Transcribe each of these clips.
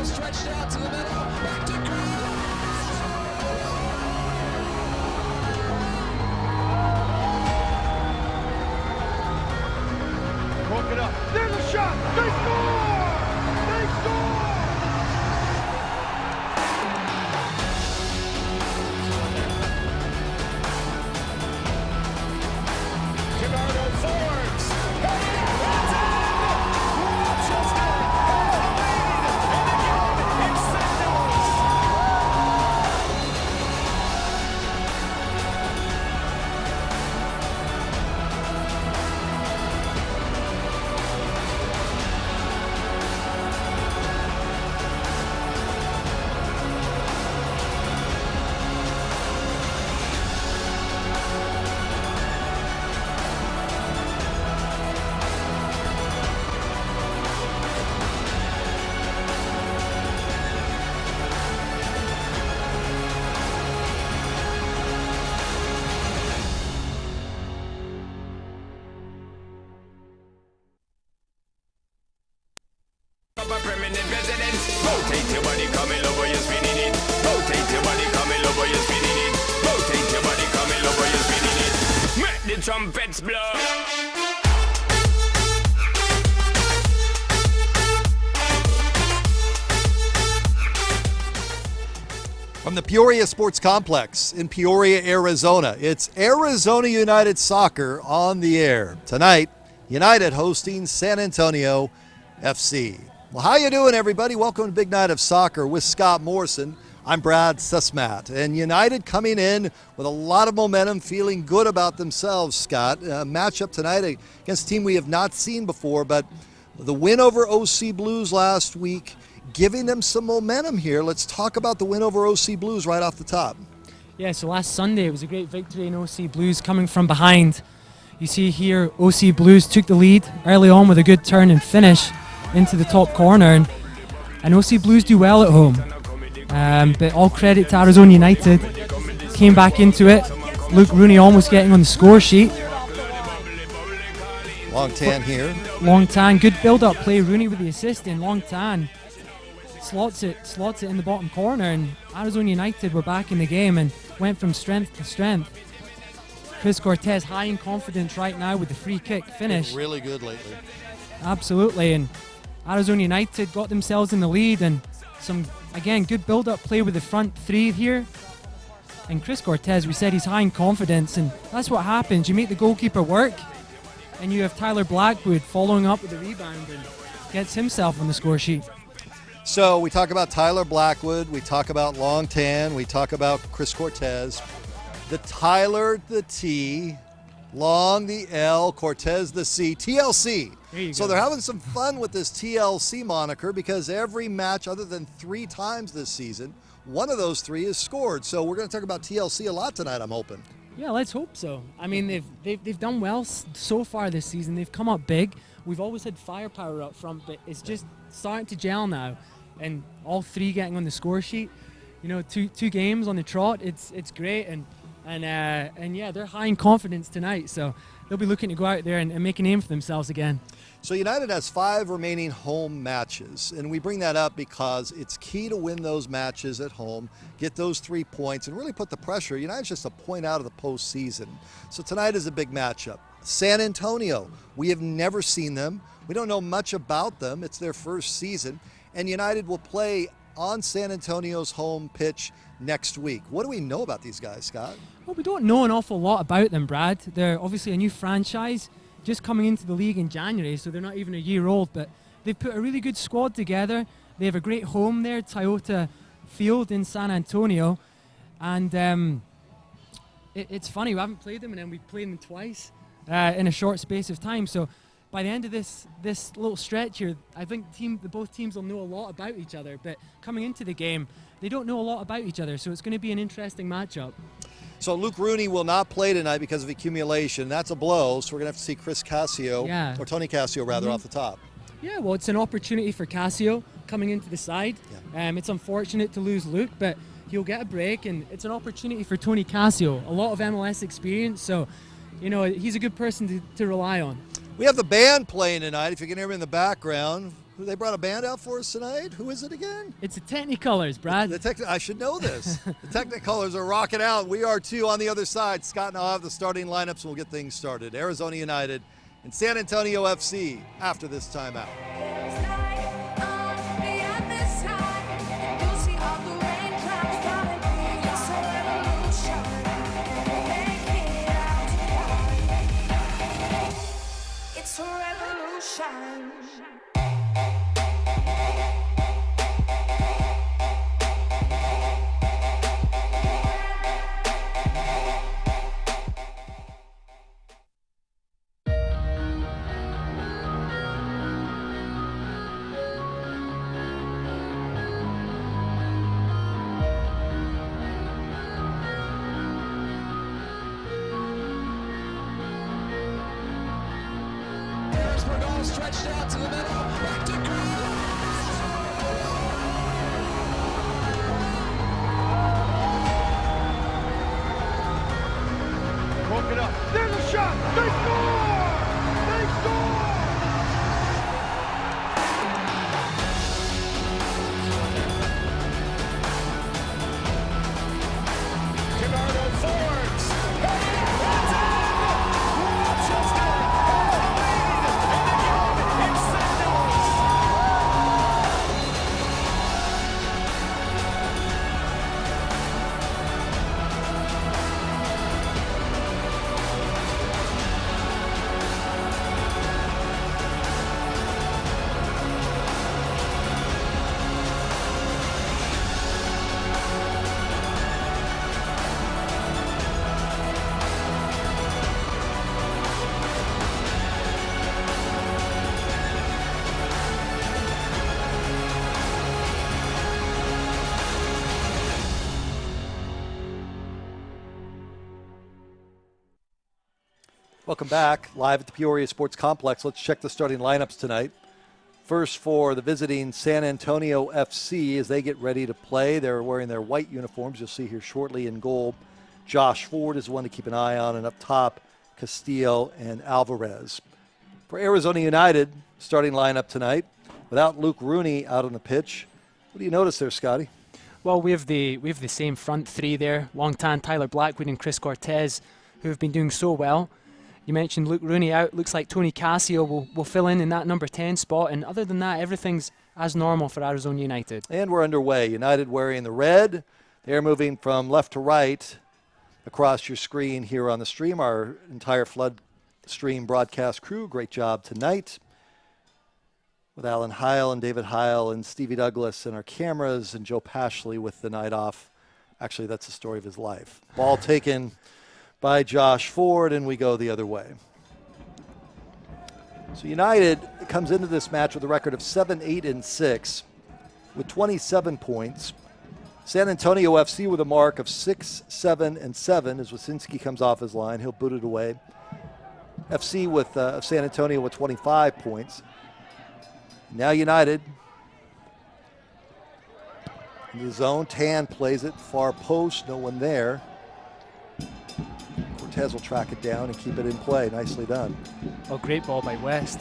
stretched out to the middle. Back to Green. Broke it up. There's a shot. They score! They score! Gerardo Forbes. That's in! Rochester has the lead. And again, it's Sentinels. Up a permanent residence. Rotate your body, come in over, you're spinning it. Rotate your body, come in over, you're spinning it. Rotate your body, come in over, you're spinning it. Make the trumpets blow. From the Peoria Sports Complex in Peoria, Arizona, it's Arizona United Soccer on the air. Tonight, United hosting San Antonio FC. Well, how you doing, everybody? Welcome to Big Night of Soccer with Scott Morrison. I'm Brad Sussmat, and United coming in with a lot of momentum, feeling good about themselves, Scott. Matchup tonight against a team we have not seen before, but the win over OC Blues last week, giving them some momentum here. Let's talk about the win over OC Blues right off the top. Yeah, so last Sunday it was a great victory in OC Blues coming from behind. You see here, OC Blues took the lead early on with a good turn and finish into the top corner, and OC Blues do well at home. But all credit to Arizona United. Came back into it. Luke Rooney almost getting on the score sheet. Long tan here. Long tan, good build-up play. Rooney with the assist in. Long tan slots it in the bottom corner, and Arizona United were back in the game and went from strength to strength. Chris Cortez high in confidence right now with the free kick finish. Really good lately. Absolutely, and Arizona United got themselves in the lead, and some, again, good build-up play with the front three here. And Chris Cortez, we said he's high in confidence, and that's what happens. You make the goalkeeper work, and you have Tyler Blackwood following up with the rebound and gets himself on the score sheet. So we talk about Tyler Blackwood, we talk about Long Tan, we talk about Chris Cortez. The Tyler, the T, Long, the L, Cortez, the C, TLC. So they're having some fun with this TLC moniker because every match other than 3 times this season, one of those 3 is scored. So we're going to talk about TLC a lot tonight, I'm hoping. Yeah, let's hope so. I mean, they've done well so far this season. They've come up big. We've always had firepower up front, but it's just starting to gel now. And all 3 getting on the score sheet. You know, two games on the trot. It's great, and yeah, they're high in confidence tonight. So they'll be looking to go out there and make a name for themselves again. So United has 5 remaining home matches, and we bring that up because it's key to win those matches at home, get those 3 points, and really put the pressure. United's just a point out of the postseason. So tonight is a big matchup. San Antonio, we have never seen them. We don't know much about them. It's their first season, and United will play on San Antonio's home pitch next week. What do we know about these guys, Scott? Well, we don't know an awful lot about them, Brad. They're obviously a new franchise, just coming into the league in January, so they're not even a year old, but they've put a really good squad together. They have a great home there, Toyota Field in San Antonio, and it's funny, we haven't played them, and then we played them twice in a short space of time. So by the end of this little stretch here, I think both teams will know a lot about each other, but coming into the game, they don't know a lot about each other, so it's going to be an interesting matchup. So Luke Rooney will not play tonight because of accumulation. That's a blow, so we're going to have to see Chris Cassio, or Tony Cassio rather, off the top. Yeah, well, it's an opportunity for Cassio coming into the side. Yeah. It's unfortunate to lose Luke, but he'll get a break, and it's an opportunity for Tony Cassio. A lot of MLS experience, so you know he's a good person to rely on. We have the band playing tonight. If you can hear me in the background, They brought a band out for us tonight. Who is it again? It's the Technicolors, Brad. I should know this. The Technicolors are rocking out. We are too on the other side. Scott and I'll have the starting lineups and we'll get things started. Arizona United and San Antonio FC after this timeout. It's a revolution. Stretched out to the middle, back to Broke it up. There's a shot. They score! They score! Bernardo Fords. It's in! Rochester has the lead, and again, it's St. Louis. Welcome back, live at the Peoria Sports Complex. Let's check the starting lineups tonight. First for the visiting San Antonio FC as they get ready to play. They're wearing their white uniforms. You'll see here shortly in goal. Josh Ford is one to keep an eye on, and up top, Castillo and Alvarez. For Arizona United, starting lineup tonight, without Luke Rooney out on the pitch. What do you notice there, Scotty? Well, we have the same front three there. Longtan, Tyler Blackwood and Chris Cortez, who have been doing so well. You mentioned Luke Rooney out. Looks like Tony Casio will fill in that number 10 spot. And other than that, everything's as normal for Arizona United. And we're underway. United wearing the red. They're moving from left to right across your screen here on the stream. Our entire Flood Stream broadcast crew. Great job tonight with Alan Heil and David Heil and Stevie Douglas and our cameras and Joe Pashley with the night off. Actually, that's the story of his life. Ball taken by Josh Ford, and we go the other way. So United comes into this match with a record of 7-8-6 with 27 points. San Antonio FC with a mark of 6-7-7 as Wasinski comes off his line. He'll boot it away. FC with San Antonio with 25 points. Now United in the zone. Tan plays it, far post, no one there. Cortez will track it down and keep it in play. Nicely done. Oh, great ball by West.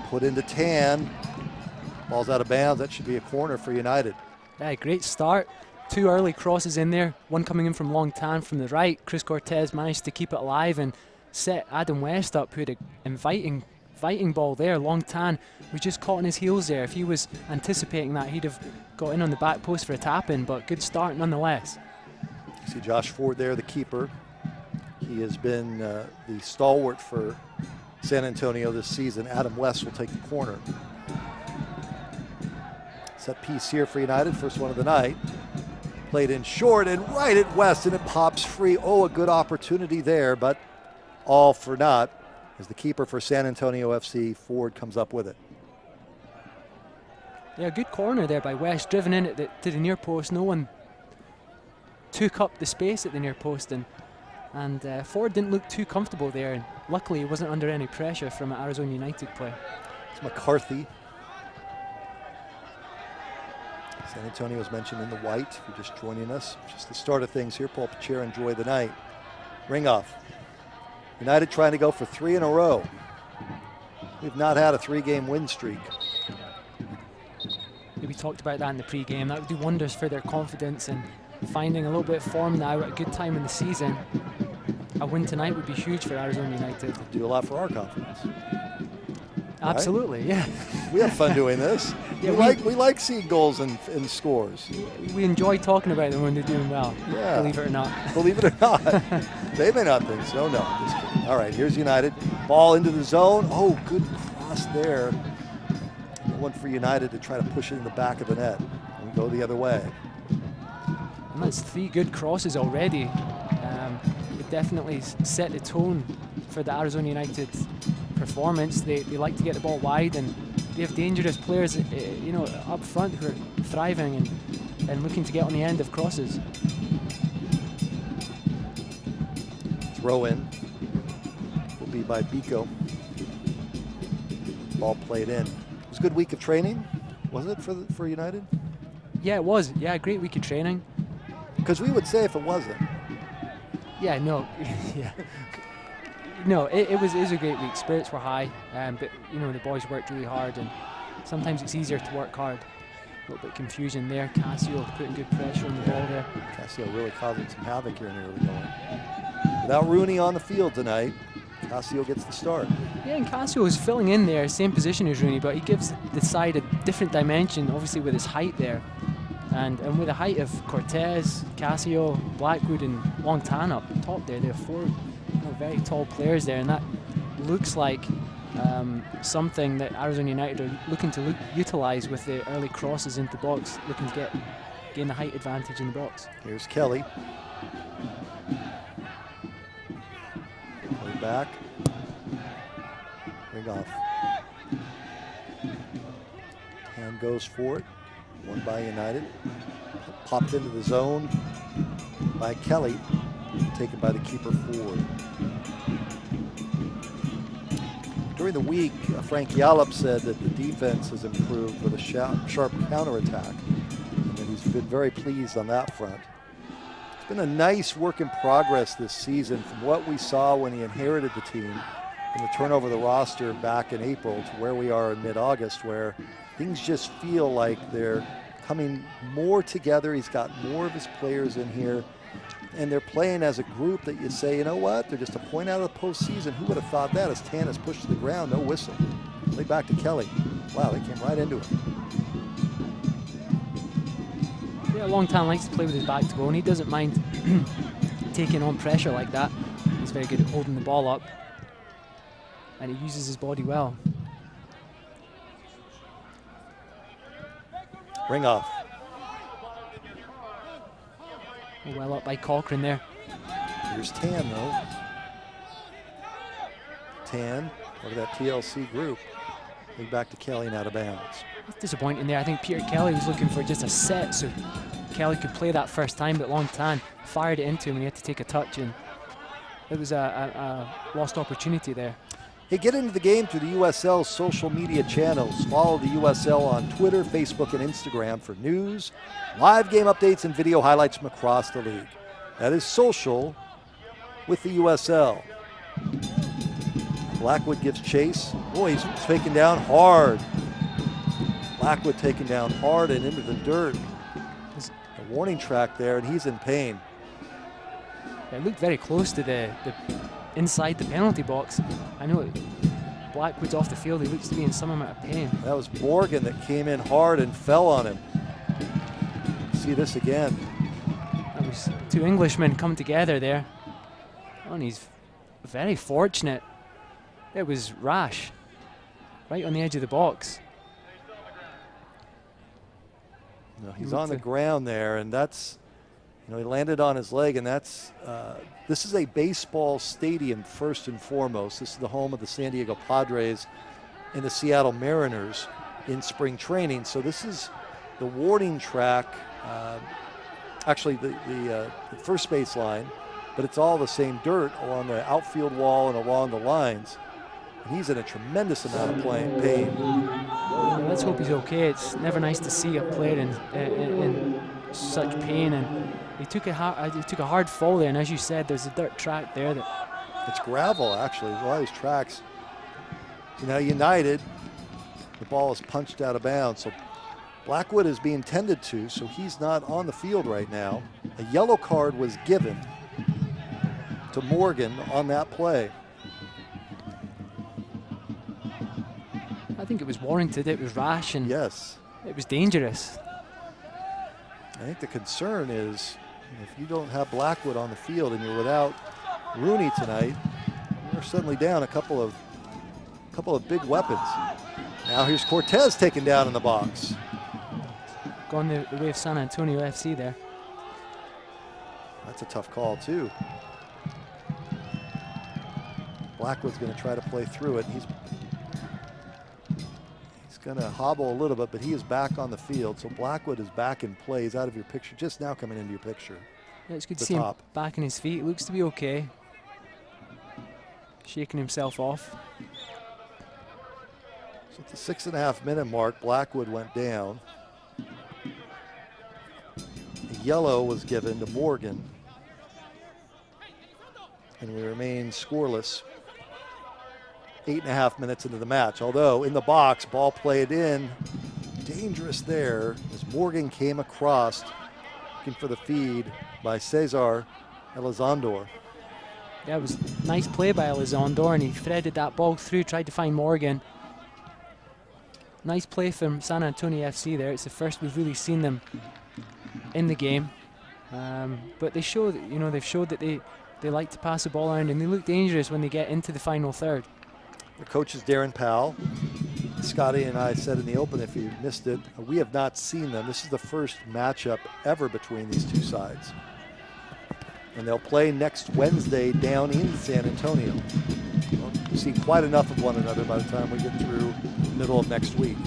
Put into Tan. Ball's out of bounds. That should be a corner for United. Yeah, great start. Two early crosses in there. One coming in from Longtan from the right. Chris Cortez managed to keep it alive and set Adam West up, who had an inviting ball there. Longtan was just caught on his heels there. If he was anticipating that, he'd have got in on the back post for a tap-in, but good start nonetheless. You see Josh Ford there, the keeper. He has been the stalwart for San Antonio this season. Adam West will take the corner. Set piece here for United, first one of the night. Played in short and right at West, and it pops free. Oh, a good opportunity there, but all for naught as the keeper for San Antonio FC, Ford, comes up with it. Yeah, good corner there by West, driven in to the near post. No one took up the space at the near post, and Ford didn't look too comfortable there, and luckily he wasn't under any pressure from an Arizona United play. It's McCarthy. San Antonio is mentioned in the white. If you're just joining us, just the start of things here. Paul Pachera, enjoy the night. Ring off. United trying to go for 3 in a row. We've not had a 3-game win streak. We talked about that in the pre-game. That would do wonders for their confidence and finding a little bit of form now at a good time in the season. A win tonight would be huge for Arizona United. Do a lot for our confidence. Absolutely, yeah. We have fun doing this. Yeah, we like seeing goals and scores. We enjoy talking about them when they're doing well, believe it or not. Believe it or not. They may not think so. No, just kidding. All right, here's United. Ball into the zone. Oh, good cross there. One for United to try to push it in the back of the net and go the other way. And that's 3 good crosses already. It definitely set the tone for the Arizona United performance. They like to get the ball wide, and they have dangerous players, up front who are thriving and looking to get on the end of crosses. Throw in will be by Biko. Ball played in. It was a good week of training, was it, for United? Yeah, it was. Yeah, a great week of training. Because we would say if it wasn't. Yeah, no, yeah. No, it was a great week. Spirits were high, but the boys worked really hard, and sometimes it's easier to work hard. A little bit of confusion there. Casio putting good pressure on the ball there. Casio really causing some havoc here in the early going. Without Rooney on the field tonight, Casio gets the start. Yeah, and Casio is filling in there, same position as Rooney, but he gives the side a different dimension, obviously with his height there. And with the height of Cortez, Casio, Blackwood, and Longtan up top there, there are 4 very tall players there, and that looks like something that Arizona United are looking to utilize with the early crosses into the box, looking to gain the height advantage in the box. Here's Kelly. Way back. Ring off. Hand goes for it. Won by United. Popped into the zone by Kelly. Taken by the keeper forward. During the week, Frank Yallop said that the defense has improved with a sharp counterattack, and that he's been very pleased on that front. It's been a nice work in progress this season from what we saw when he inherited the team and the turnover of the roster back in April to where we are in mid-August, where things just feel like they're coming more together. He's got more of his players in here, and they're playing as a group that you say, you know what, they're just a point out of the postseason. Who would have thought that as Tan is pushed to the ground, no whistle. Play back to Kelly. Wow, they came right into it. Yeah, Longtan likes to play with his back to goal, and he doesn't mind taking on pressure like that. He's very good at holding the ball up, and he uses his body well. Ring off. Well up by Cochran there. Here's Tan, though. Tan, part of that TLC group. Big back to Kelly and out of bounds. That's disappointing there. I think Peter Kelly was looking for just a set so Kelly could play that first time, but Longtan fired it into him and he had to take a touch, and it was a lost opportunity there. Hey, get into the game through the USL social media channels. Follow the USL on Twitter, Facebook, and Instagram for news, live game updates, and video highlights from across the league. That is social with the USL. Blackwood gives chase. Boy, he's taken down hard. Blackwood taken down hard and into the dirt. There's a warning track there, and he's in pain. It looked very close to the inside the penalty box. I know Blackwood's off the field. He looks to be in some amount of pain. That was Morgan that came in hard and fell on him. See this again. That was 2 Englishmen come together there. Oh, and he's very fortunate. It was rash, right on the edge of the box. No, he's on the ground there, and that's, he landed on his leg, and that's, this is a baseball stadium first and foremost. This is the home of the San Diego Padres and the Seattle Mariners in spring training. So this is the warning track, actually the first base line, but it's all the same dirt along the outfield wall and along the lines. And he's in a tremendous amount of pain. Well, let's hope he's okay. It's never nice to see a player in such pain, and he took a hard fall there. And as you said, there's a dirt track there. It's gravel, actually. There's a lot of these tracks. United, the ball is punched out of bounds. So Blackwood is being tended to, so he's not on the field right now. A yellow card was given to Morgan on that play. I think it was warranted. It was rash and Yes. it was dangerous. I think the concern is if you don't have Blackwood on the field and you're without Rooney tonight, you're suddenly down a couple of big weapons. Now here's Cortez taken down in the box. Gone the way of San Antonio FC there. That's a tough call too. Blackwood's going to try to play through it. He's going to hobble a little bit, but he is back on the field. So Blackwood is back in play. He's out of your picture, just now coming into your picture. Yeah, it's good to The see him top. back on his feet. Looks to be okay. Shaking himself off. So at the 6.5 minute mark, Blackwood went down. A yellow was given to Morgan. And we remain scoreless. 8.5 minutes into the match. Although in the box, ball played in. Dangerous there as Morgan came across looking for the feed by Cesar Elizondo. Yeah, it was a nice play by Elizondo, and he threaded that ball through, tried to find Morgan. Nice play from San Antonio FC there. It's the first we've really seen them in the game. But they show that, they've showed that they like to pass the ball around, and they look dangerous when they get into the final third. The coach is Darren Powell. Scotty and I said in the open, if you missed it, we have not seen them. This is the first matchup ever between these two sides. And they'll play next Wednesday down in San Antonio. We'll see quite enough of one another by the time we get through the middle of next week.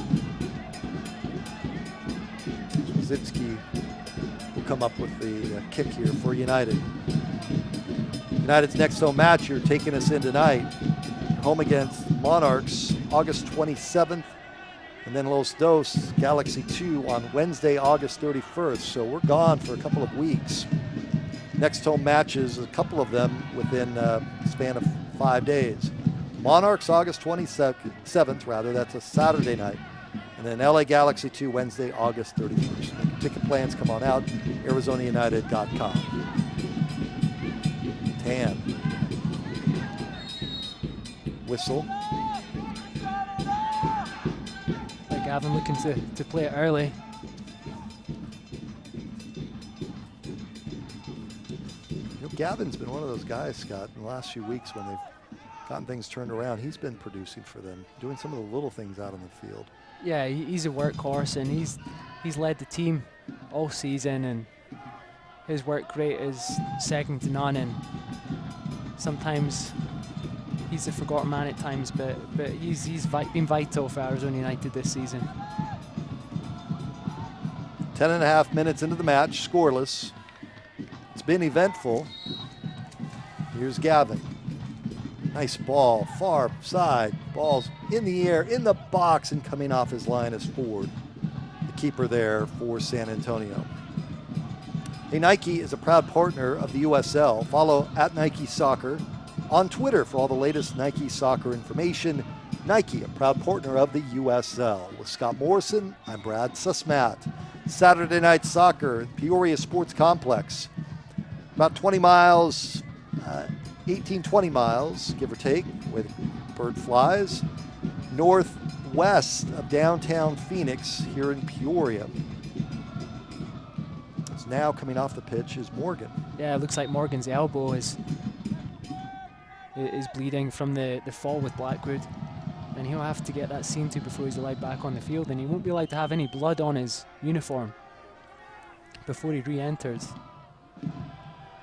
Zitsky will come up with the kick here for United. United's next home match, you're taking us in tonight. Home against Monarchs, August 27th, and then Los Dos, Galaxy 2 on Wednesday, August 31st. So we're gone for a couple of weeks. Next home matches, a couple of them within a span of 5 days. Monarchs, August 27th, that's a Saturday night. And then LA Galaxy 2, Wednesday, August 31st. Make your ticket plans, come on out, ArizonaUnited.com. Tan. Whistle. Gavin looking to play it early. Gavin's been one of those guys, Scott, in the last few weeks when they've gotten things turned around. He's been producing for them, doing some of the little things out on the field. Yeah, he's a workhorse, and he's led the team all season, and his work rate is second to none. And sometimes he's a forgotten man at times, but he's been vital for Arizona United this season. 10.5 minutes into the match, scoreless. It's been eventful. Here's Gavin. Nice ball, far side. Ball's in the air, in the box, and coming off his line is Ford, the keeper there for San Antonio. Hey, Nike is a proud partner of the USL. Follow @NikeSoccer on Twitter for all the latest Nike soccer information. Nike, a proud partner of the USL. With Scott Morrison, I'm Brad Susmat. Saturday night soccer at Peoria Sports Complex. About 20 miles, 18-20 miles, give or take, with bird flies, northwest of downtown Phoenix here in Peoria. It's now coming off the pitch is Morgan. Yeah, it looks like Morgan's elbow is bleeding from the fall with Blackwood, and he'll have to get that seen to before he's allowed back on the field, and he won't be allowed to have any blood on his uniform before he re-enters.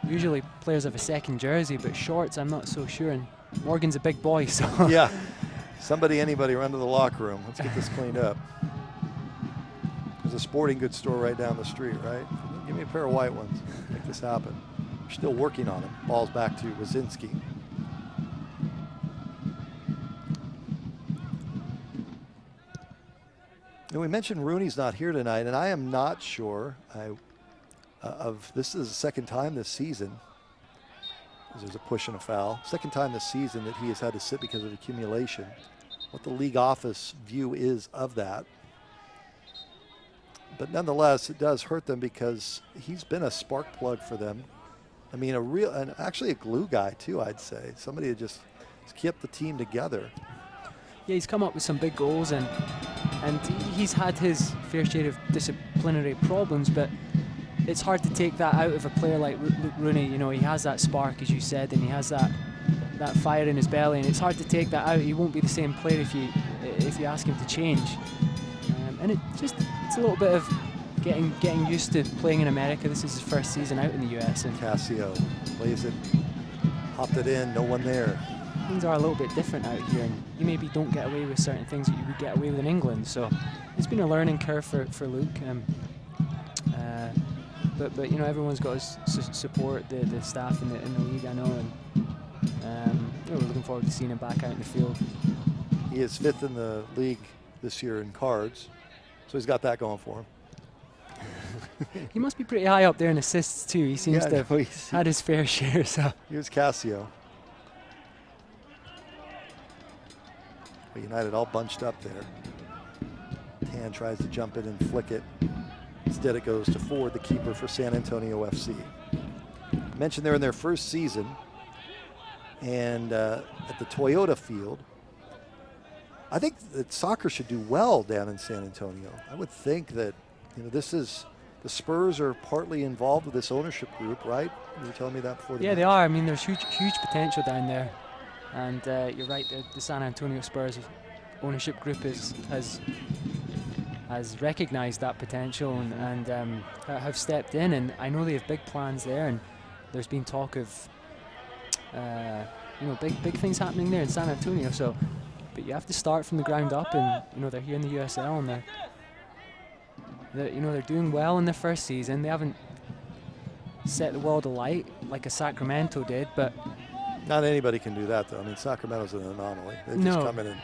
Usually players have a second jersey, but shorts I'm not so sure, and Morgan's a big boy, so Yeah, anybody run to the locker room. Let's get this cleaned up. There's a sporting goods store right down the street, right? Give me a pair of white ones. Make this happen. We're still working on it. Ball's back to Wazinski. And we mentioned Rooney's not here tonight, and I am not sure. This is the second time this season. There's a push and a foul. Second time this season that he has had to sit because of accumulation. What the league office view is of that. But nonetheless, it does hurt them because he's been a spark plug for them. I mean, and actually a glue guy too, I'd say. Somebody that just kept the team together. Yeah, he's come up with some big goals, and he's had his fair share of disciplinary problems, but it's hard to take that out of a player like Luke Rooney. You know, he has that spark, as you said, and he has that fire in his belly, and it's hard to take that out. He won't be the same player if you ask him to change. And it's a little bit of getting used to playing in America. This is his first season out in the US, and Cassio plays it, popped it in, no one there. Things are a little bit different out here, and you maybe don't get away with certain things that you would get away with in England. So it's been a learning curve for Luke. But you know, everyone's got to support the staff in the league, I know, and we're looking forward to seeing him back out in the field. He is 5th in the league this year in cards, so he's got that going for him. He must be pretty high up there in assists too. He seems to have had his fair share. So here's Cassio. But United all bunched up there. Tan tries to jump in and flick it. Instead it goes to Ford, the keeper for San Antonio FC. I mentioned they're in their first season, and at the Toyota field. I think that soccer should do well down in San Antonio. I would think that, you know, the Spurs are partly involved with this ownership group, right? You were telling me that before. Yeah, they are. I mean, there's huge potential down there, and you're right. The San Antonio Spurs ownership group has recognised that potential and have stepped in. And I know they have big plans there, and there's been talk of big things happening there in San Antonio. So, but you have to start from the ground up, and you know they're here in the USL, and they're doing well in their first season. They haven't set the world alight like a Sacramento did, but not anybody can do that though. I mean, Sacramento's an anomaly. They just come in and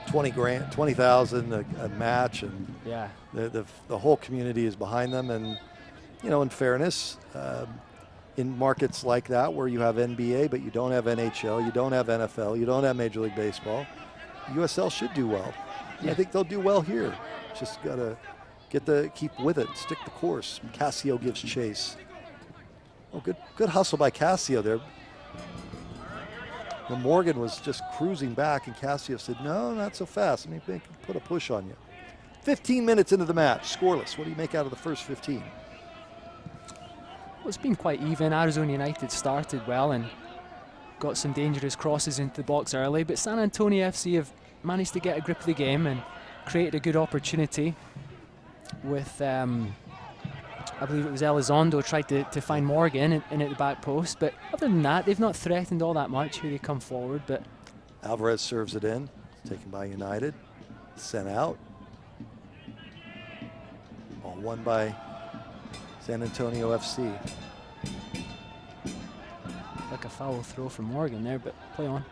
$20,000 a match, and yeah, the whole community is behind them. And you know, in fairness, in markets like that where you have NBA but you don't have NHL, you don't have NFL, you don't have Major League Baseball, USL should do well. Yeah. I think they'll do well here. Just gotta keep with it, stick the course. Cassio gives chase. Oh, good hustle by Cassio there. Well, Morgan was just cruising back, and Cassio said, no, not so fast. Let me put a push on you. 15 minutes into the match, scoreless. What do you make out of the first 15? Well, it's been quite even. Arizona United started well and got some dangerous crosses into the box early, but San Antonio FC have managed to get a grip of the game and created a good opportunity with, I believe it was Elizondo tried to find Morgan in at the back post, but other than that, they've not threatened all that much here they come forward. But Alvarez serves it in, taken by United, sent out. All won by San Antonio FC. Like a foul throw from Morgan there, but play on.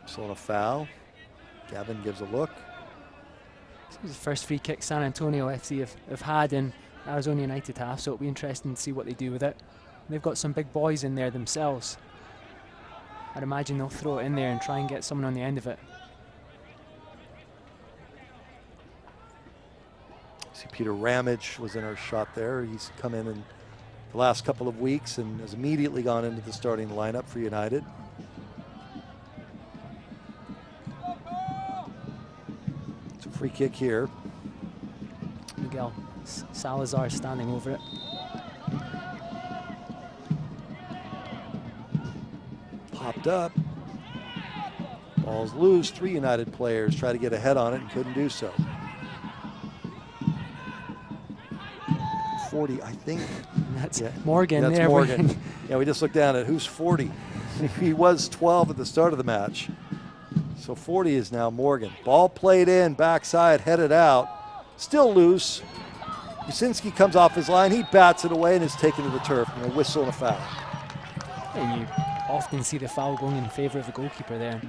So on a foul, Gavin gives a look. This is the first free kick San Antonio FC have had in Arizona United half, so it'll be interesting to see what they do with it. They've got some big boys in there themselves. I'd imagine they'll throw it in there and try and get someone on the end of it. See, Peter Ramage was in our shot there. He's come in the last couple of weeks and has immediately gone into the starting lineup for United. It's a free kick here. Miguel Salazar standing over it. Popped up. Ball's loose. 3 United players try to get ahead on it and couldn't do so. 40, I think. That's Morgan. That's there. Morgan. Yeah, we just looked down at who's 40. He was 12 at the start of the match. So 40 is now Morgan. Ball played in, backside, headed out. Still loose. Usinski comes off his line. He bats it away and is taken to the turf. And a whistle and a foul. And you often see the foul going in favor of the goalkeeper there.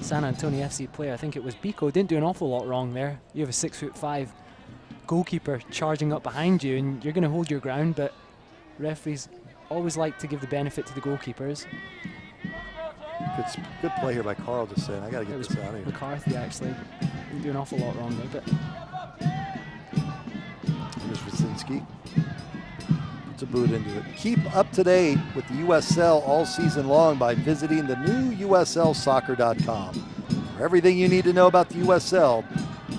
San Antonio FC player, I think it was Biko, didn't do an awful lot wrong there. You have a 6'5" goalkeeper charging up behind you, and you're going to hold your ground, but referees always like to give the benefit to the goalkeepers. Good play here by Carl, just saying, I got to get this out of here. McCarthy actually didn't do an awful lot wrong there, but Here's Wyszynski. Puts a boot into it. Keep up to date with the USL all season long by visiting the new USLsoccer.com. For everything you need to know about the USL,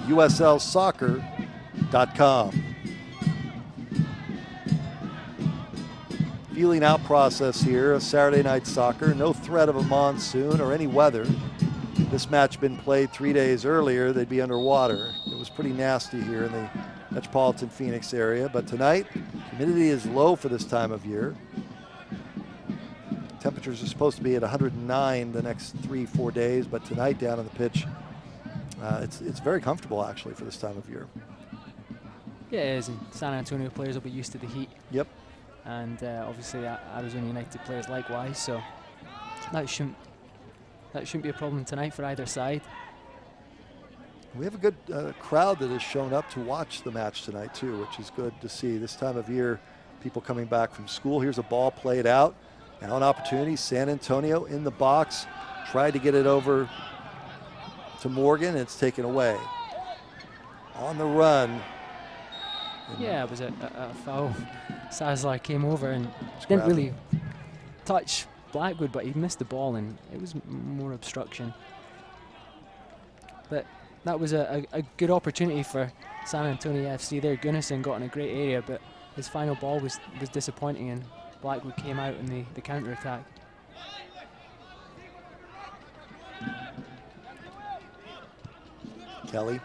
USLsoccer.com. Feeling out process here, a Saturday night soccer. No threat of a monsoon or any weather. This match been played 3 days earlier, they'd be underwater. It was pretty nasty here in the metropolitan Phoenix area, but tonight, humidity is low for this time of year. Temperatures are supposed to be at 109 the next 3-4 days, but tonight down on the pitch, it's very comfortable actually for this time of year. Yeah, it is, and San Antonio players will be used to the heat. Yep. And obviously Arizona United players likewise, so that shouldn't be a problem tonight for either side. We have a good crowd that has shown up to watch the match tonight too, which is good to see. This time of year, people coming back from school. Here's a ball played out. Now an opportunity, San Antonio in the box. Tried to get it over to Morgan, it's taken away. On the run. Yeah, it was a foul. Sazlar came over and didn't really touch Blackwood, but he missed the ball and it was more obstruction. But that was a good opportunity for San Antonio FC there. Gunnison got in a great area, but his final ball was disappointing and Blackwood came out in the counter-attack. Kelly.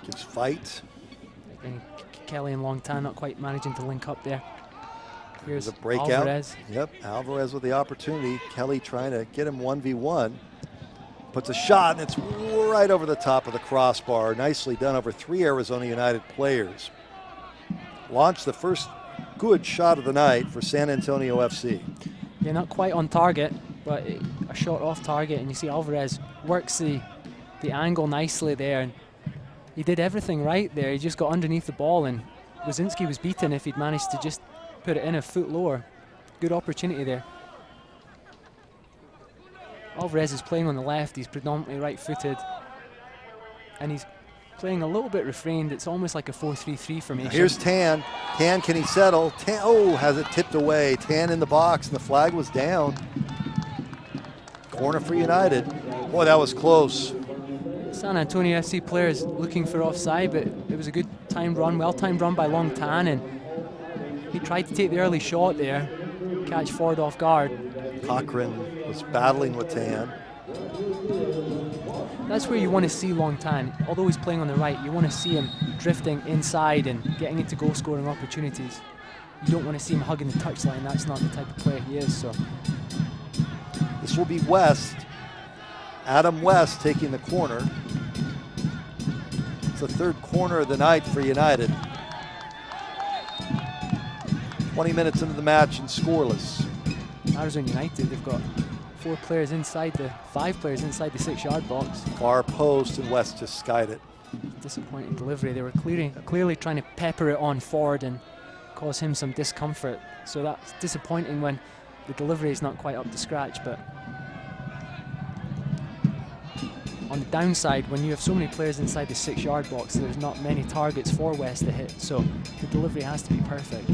Gives fight. And Kelly and Longtan not quite managing to link up there. Here's a breakout. Alvarez. Yep, Alvarez with the opportunity. Kelly trying to get him 1v1. Puts a shot, and it's right over the top of the crossbar. Nicely done over 3 Arizona United players. Launched the first good shot of the night for San Antonio FC. Yeah, not quite on target, but a shot off target, and you see Alvarez works the angle nicely there. And he did everything right there. He just got underneath the ball, and Wyszynski was beaten if he'd managed to just put it in a foot lower. Good opportunity there. Alvarez is playing on the left. He's predominantly right-footed, and he's playing a little bit refrained. It's almost like a 4-3-3 formation. Here's Tan. Tan, can he settle? Tan, has it tipped away. Tan in the box, and the flag was down. Corner for United. Boy, that was close. San Antonio FC players looking for offside, but it was a good timed run, well-timed run by Longtan, and he tried to take the early shot there, catch Ford off guard. Cochran was battling with Tan. That's where you want to see Longtan. Although he's playing on the right, you want to see him drifting inside and getting into goal-scoring opportunities. You don't want to see him hugging the touchline. That's not the type of player he is. So this will be West. Adam West taking the corner. It's the third corner of the night for United. 20 minutes into the match and scoreless. Arizona United, they've got 5 players inside the 6-yard box. Far post, and West just skied it. Disappointing delivery. They were clearly trying to pepper it on Ford and cause him some discomfort. So that's disappointing when the delivery is not quite up to scratch. But on the downside, when you have so many players inside the 6-yard box, there's not many targets for West to hit. So the delivery has to be perfect.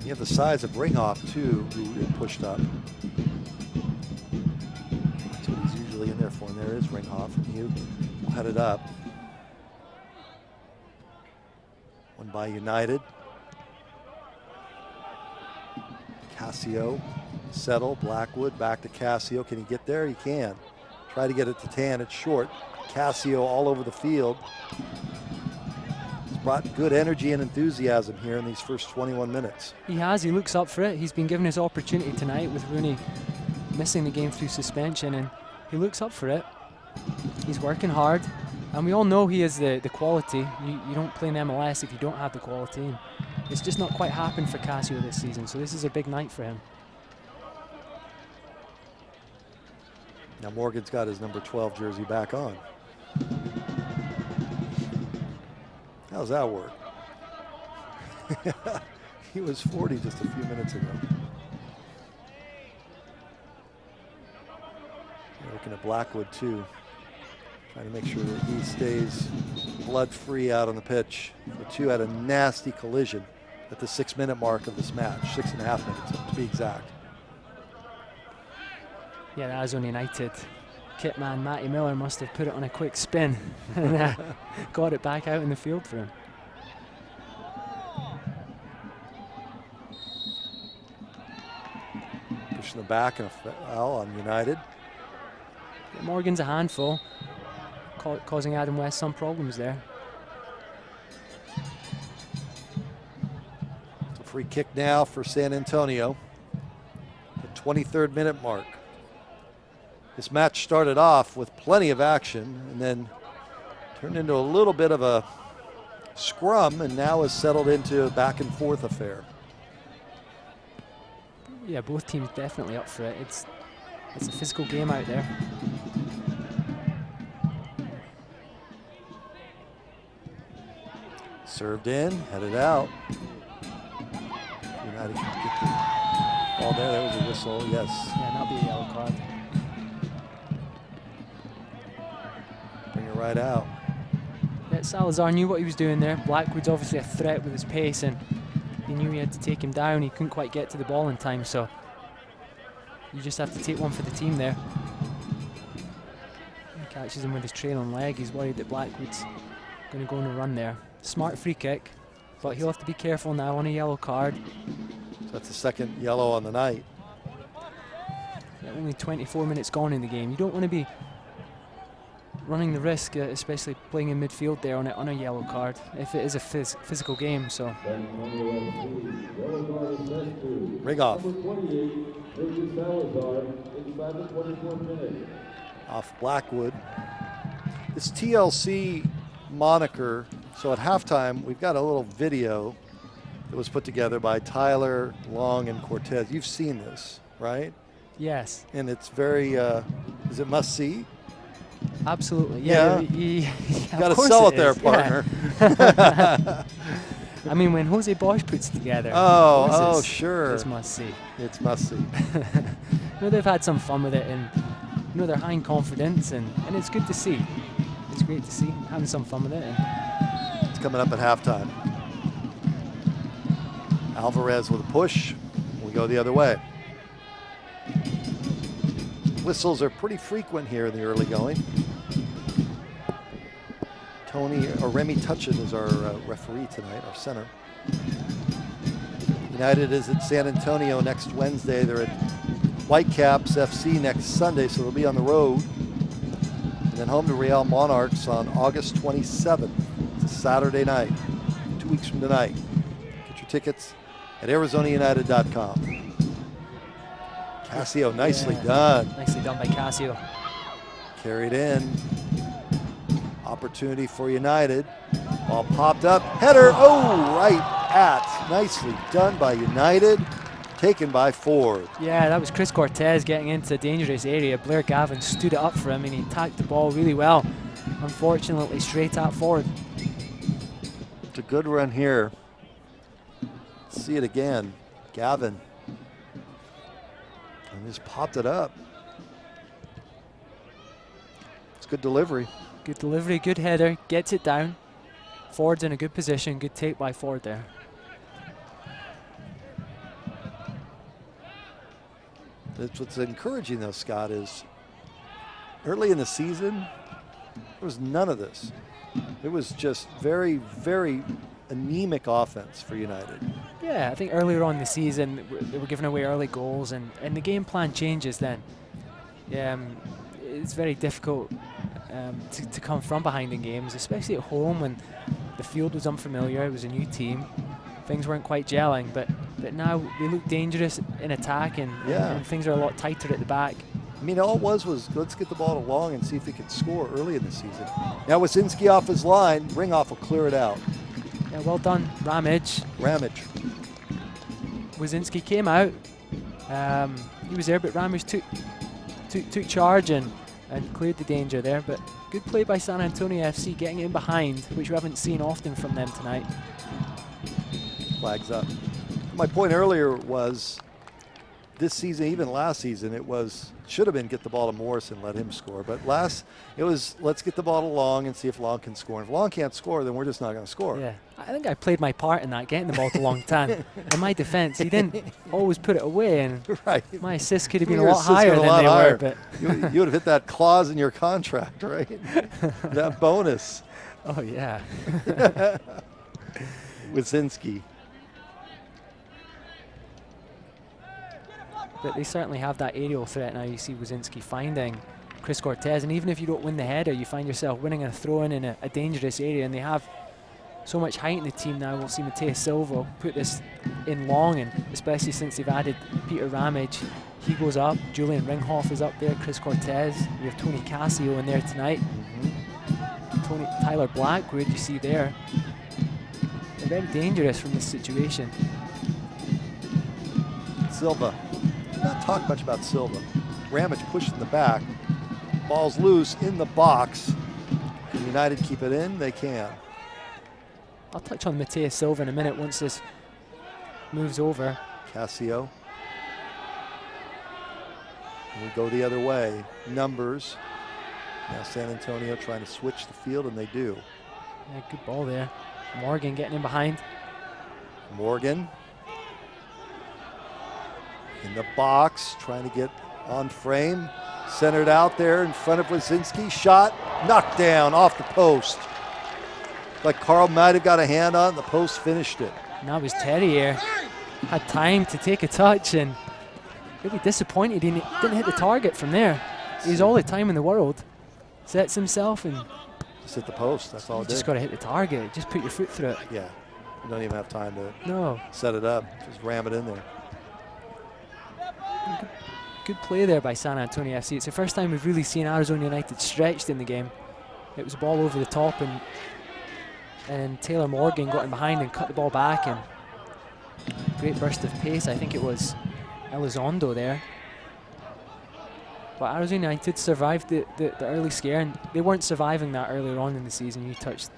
You have the size of Ringhoff, too, who pushed up. That's what he's usually in there for, and there is Ringhoff. And you will head it up. One by United. Cassio, settle, Blackwood, back to Cassio. Can he get there? He can. Try to get it to Tan, it's short. Cassio all over the field. Brought good energy and enthusiasm here in these first 21 minutes. He has. He looks up for it. He's been given his opportunity tonight with Rooney missing the game through suspension, and he looks up for it. He's working hard, and we all know he has the quality. You don't play in MLS if you don't have the quality, and it's just not quite happened for Cassio this season, so this is a big night for him. Now Morgan's got his number 12 jersey back on. How's that work? He was 40 just a few minutes ago. You're looking at Blackwood too. Trying to make sure that he stays blood-free out on the pitch. The two had a nasty collision at the 6-minute mark of this match, 6.5 minutes to be exact. Yeah, the Arizona United kit man Matty Miller must have put it on a quick spin and got it back out in the field for him. Pushing the back and a foul on United. Morgan's a handful, causing Adam West some problems there. It's a free kick now for San Antonio. The 23rd minute mark. This match started off with plenty of action and then turned into a little bit of a scrum and now has settled into a back and forth affair. Yeah, both teams definitely up for it. It's a physical game out there. Served in, headed out. United can get the ball there. That was a whistle, yes. Yeah, that'll be a yellow card. Bring it right out. Yeah, Salazar knew what he was doing there. Blackwood's obviously a threat with his pace, and he knew he had to take him down. He couldn't quite get to the ball in time, so you just have to take one for the team there. He catches him with his trailing leg. He's worried that Blackwood's going to go on a run there. Smart free kick, but he'll have to be careful now on a yellow card. So that's the second yellow on the night. Yeah, only 24 minutes gone in the game. You don't want to be running the risk, especially playing in midfield there on a yellow card, if it is a physical game. So ring off. Off Blackwood. This TLC moniker, so at halftime we've got a little video that was put together by Tyler, Long, and Cortez. You've seen this, right? yes, And it's very, is it must see? absolutely. Yeah. Yeah, Got to of course sell it there, is, yeah. partner. I mean, when Jose Bosch puts together, Oh, sure. it's must see. It's must see. They've had some fun with it, and they're high in confidence, and it's good to see. It's great to see having some fun with it. And It's coming up at halftime. Alvarez with a push. We go the other way. Whistles are pretty frequent here in the early going. Remy Tutchin is our referee tonight, our center. United is at San Antonio next Wednesday. They're at Whitecaps FC next Sunday, so they'll be on the road. And then home to Real Monarchs on August 27th. It's a Saturday night, 2 weeks from tonight. Get your tickets at ArizonaUnited.com. Casio, nicely done. Nicely done by Casio. Carried in. Opportunity for United. Ball popped up. Header. Oh, right at. Nicely done by United. Taken by Ford. Yeah, that was Chris Cortez getting into a dangerous area. Blair Gavin stood it up for him, and he tacked the ball really well. Unfortunately, straight at Ford. It's a good run here. See it again. Gavin. And just popped it up. It's good delivery. Good delivery, good header, gets it down. Ford's in a good position, good take by Ford there. That's what's encouraging though, Scott, is early in the season, there was none of this. It was just very, very anemic offense for United. Yeah, I think earlier on in the season, they were giving away early goals, and the game plan changes then. Yeah, it's very difficult to come from behind in games, especially at home when the field was unfamiliar, it was a new team. Things weren't quite gelling, but now they look dangerous in attack, and things are a lot tighter at the back. I mean, all it was let's get the ball to Long and see if he could score early in the season. Now Wasinski off his line, Ringoff will clear it out. Yeah, well done, Ramage. Wazinski came out. He was there, but Ramage took charge and cleared the danger there. But good play by San Antonio FC, getting in behind, which we haven't seen often from them tonight. Flags up. My point earlier was this season, even last season, it should have been get the ball to Morrison, let him score. But it was let's get the ball to Long and see if Long can score. And if Long can't score, then we're just not going to score. Yeah, I think I played my part in that, getting the ball to Long Tan. In my defence, he didn't always put it away, and right. my assist could have been a Your lot assists higher were a than lot they higher. were. But You would have hit that clause in your contract, right? That bonus. oh yeah, Wyszynski. but they certainly have that aerial threat now. You see Wyszynski finding Chris Cortez, and even if you don't win the header, you find yourself winning a throw-in in a dangerous area, and they have so much height in the team now. We'll see Mateus Silva put this in long, and especially since they've added Peter Ramage, he goes up. Julian Ringhoff is up there, Chris Cortez. We have Tony Cassio in there tonight. Tyler Blackwood, you see there. They're very dangerous from this situation. Silva. Not talk much about Silva. Ramage pushed in the back. Ball's loose in the box. Can United keep it in? They can. I'll touch on Mateus Silva in a minute once this moves over. Cassio. And we go the other way. Numbers. Now San Antonio trying to switch the field, and they do. Yeah, good ball there. Morgan getting in behind. Morgan. In the box, trying to get on frame. Centered out there in front of Wyszynski. Shot, knocked down off the post. Like Carl might have got a hand on it, the post finished it. Now it was Terrier. Had time to take a touch and really disappointed he didn't hit the target from there. He's all the time in the world. Sets himself and Just hit the post, that's all you it just did. got to hit the target. Just put your foot through it. Yeah, you don't even have time to No. set it up. Just ram it in there. Good play there by San Antonio FC. It's the first time we've really seen Arizona United stretched in the game. It was a ball over the top, and Taylor Morgan got in behind and cut the ball back, and great burst of pace. I think it was Elizondo there. But Arizona United survived the early scare, and they weren't surviving that earlier on in the season. You touched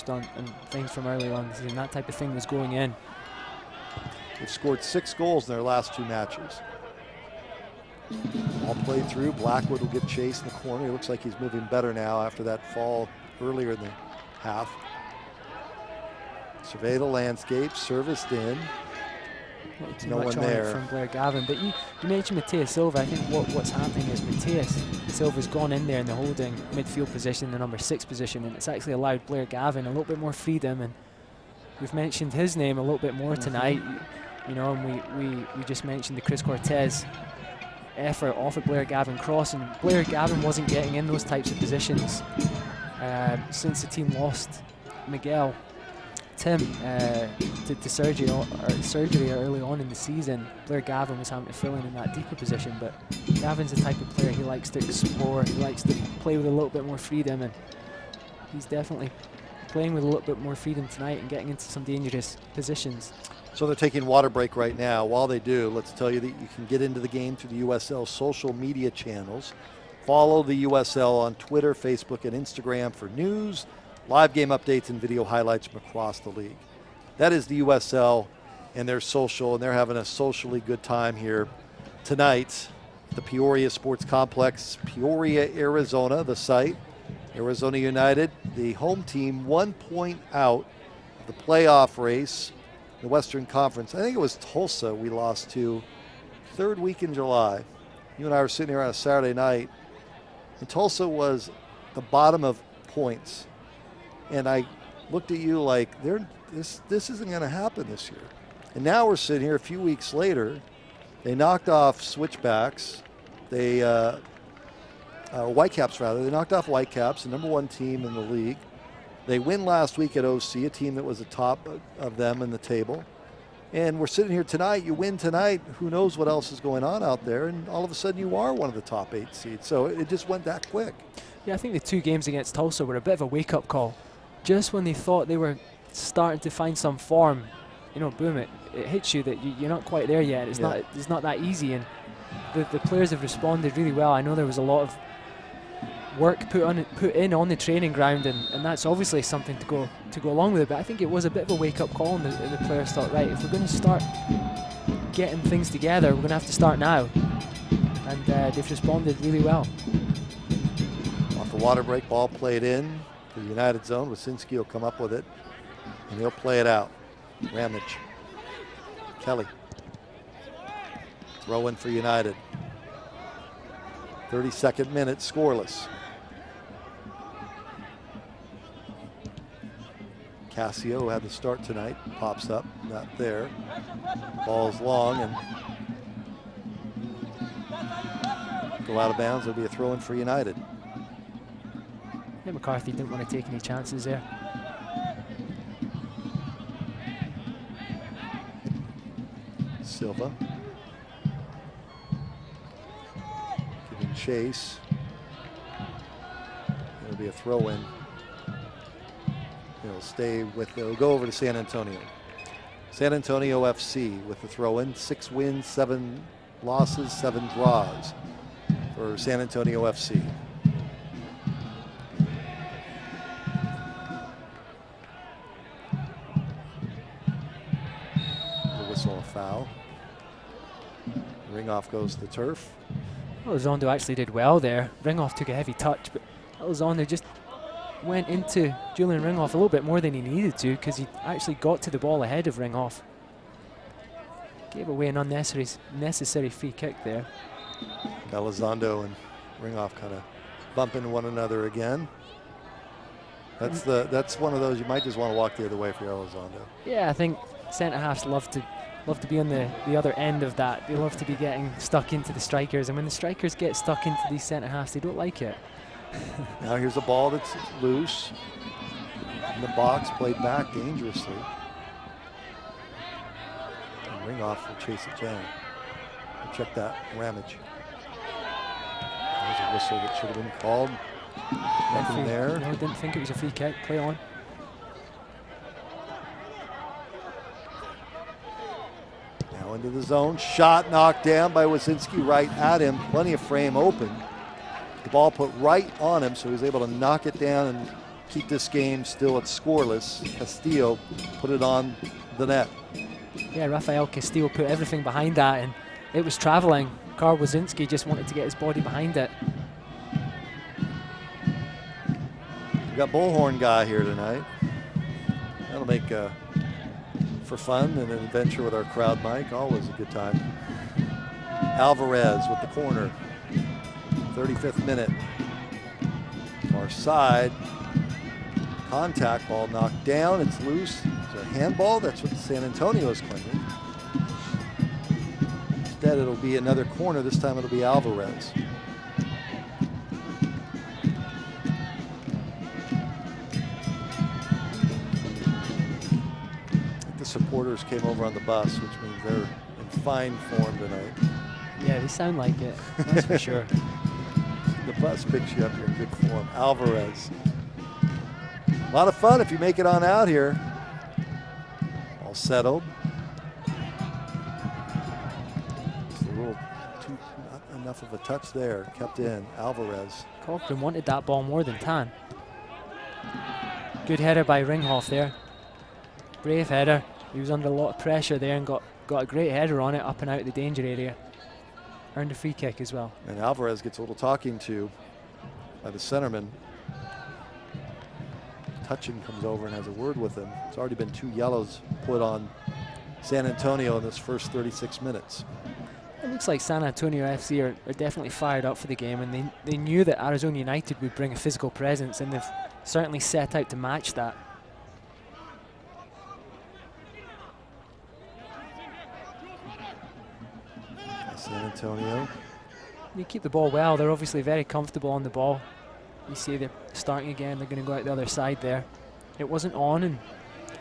on things from earlier on in the season. That type of thing was going in. They've scored 6 goals in their last 2 matches. All played through. Blackwood will get chased in the corner. He looks like he's moving better now after that fall earlier in the half. Survey the landscape, serviced in. Not too No much one on it there. from Blair Gavin. But you mentioned Mateus Silva. I think what's happening is Mateus Silva's gone in there in the holding midfield position, the number 6 position, and it's actually allowed Blair Gavin a little bit more freedom. And we've mentioned his name a little bit more tonight. You know, and we just mentioned the Chris Cortez effort off at Blair Gavin cross, and Blair Gavin wasn't getting in those types of positions since the team lost Miguel Tim to surgery early on in the season. Blair Gavin was having to fill in that deeper position, but Gavin's the type of player he likes to explore, he likes to play with a little bit more freedom, and he's definitely playing with a little bit more freedom tonight and getting into some dangerous positions. So they're taking water break right now. While they do, let's tell you that you can get into the game through the USL social media channels. Follow the USL on Twitter, Facebook, and Instagram for news, live game updates, and video highlights from across the league. That is the USL and their social, and they're having a socially good time here tonight at the Peoria Sports Complex, Peoria, Arizona, the site. Arizona United, the home team, 1 point out of the playoff race. The Western Conference. I think it was Tulsa we lost to 3rd week in July. You and I were sitting here on a Saturday night, and Tulsa was the bottom of points. And I looked at you like, this isn't going to happen this year. And now we're sitting here a few weeks later. They knocked off Switchbacks. They, Whitecaps rather. They knocked off Whitecaps, the number 1 team in the league. They win last week at OC, a team that was the top of them in the table. And we're sitting here tonight, you win tonight, who knows what else is going on out there, and all of a sudden you are one of the top 8 seeds. So it just went that quick. Yeah, I think the 2 games against Tulsa were a bit of a wake-up call. Just when they thought they were starting to find some form, you know, boom, it hits you that you're not quite there yet. It's not that easy, and the players have responded really well. I know there was a lot of work put in on the training ground, and that's obviously something to go along with it. But I think it was a bit of a wake-up call, and the players thought, right, if we're going to start getting things together. We're going to have to start now. And they've responded really well. Off the water break, ball played in to the United zone. Wasinski will come up with it, and he'll play it out. Ramage. Kelly. Throw in for United. 32nd minute, scoreless. Cassio, who had the start tonight, pops up, not there. Ball's long and go out of bounds. There'll be a throw in for United. Yeah, McCarthy didn't want to take any chances there. Silva. Giving chase. It'll be a throw in. It'll stay with, it'll go over to San Antonio. San Antonio FC with the throw in. 6 wins, 7 losses, 7 draws for San Antonio FC. The whistle, a foul. Ringoff goes to the turf. Elizondo actually did well there. Ringoff took a heavy touch, but Elizondo just went into Julian Ringoff a little bit more than he needed to, because he actually got to the ball ahead of Ringoff. Gave away an unnecessary free kick there. Elizondo and Ringoff kind of bump into one another again. That's one of those you might just want to walk the other way for Elizondo. Yeah, I think centre halves love to be on the other end of that. They love to be getting stuck into the strikers, and when the strikers get stuck into these centre halves, they don't like it. Now here's a ball that's loose in the box, played back dangerously. And Ringoff will chase it down. We'll check that, Ramage. There's a whistle that should have been called. Nothing there. No, didn't think it was a free kick. Play on. Now into the zone. Shot knocked down by Wasinski right at him. Plenty of frame open. The ball put right on him, so he was able to knock it down and keep this game still at scoreless. Castillo put it on the net. Yeah, Rafael Castillo put everything behind that, and it was travelling. Karl Wasinski just wanted to get his body behind it. We've got Bullhorn guy here tonight. That'll make for fun and an adventure with our crowd mic. Always a good time. Alvarez with the corner. 35th minute. Far side. Contact, ball knocked down. It's loose. It's a handball. That's what San Antonio is claiming. Instead, it'll be another corner. This time it'll be Alvarez. The supporters came over on the bus, which means they're in fine form tonight. Yeah, they sound like it. That's for sure. The bus picks you up here in good form. Alvarez. A lot of fun if you make it on out here. All settled. Just a little too, not enough of a touch there. Kept in. Alvarez. Cochran wanted that ball more than Tan. Good header by Ringhoff there. Brave header. He was under a lot of pressure there and got a great header on it up and out of the danger area. Earned a free kick as well. And Alvarez gets a little talking to by the centerman. Touching comes over and has a word with him. It's already been 2 yellows put on San Antonio in this first 36 minutes. It looks like San Antonio FC are definitely fired up for the game, and they knew that Arizona United would bring a physical presence, and they've certainly set out to match that. San Antonio. They keep the ball well. They're obviously very comfortable on the ball. You see they're starting again. They're going to go out the other side there. It wasn't on, and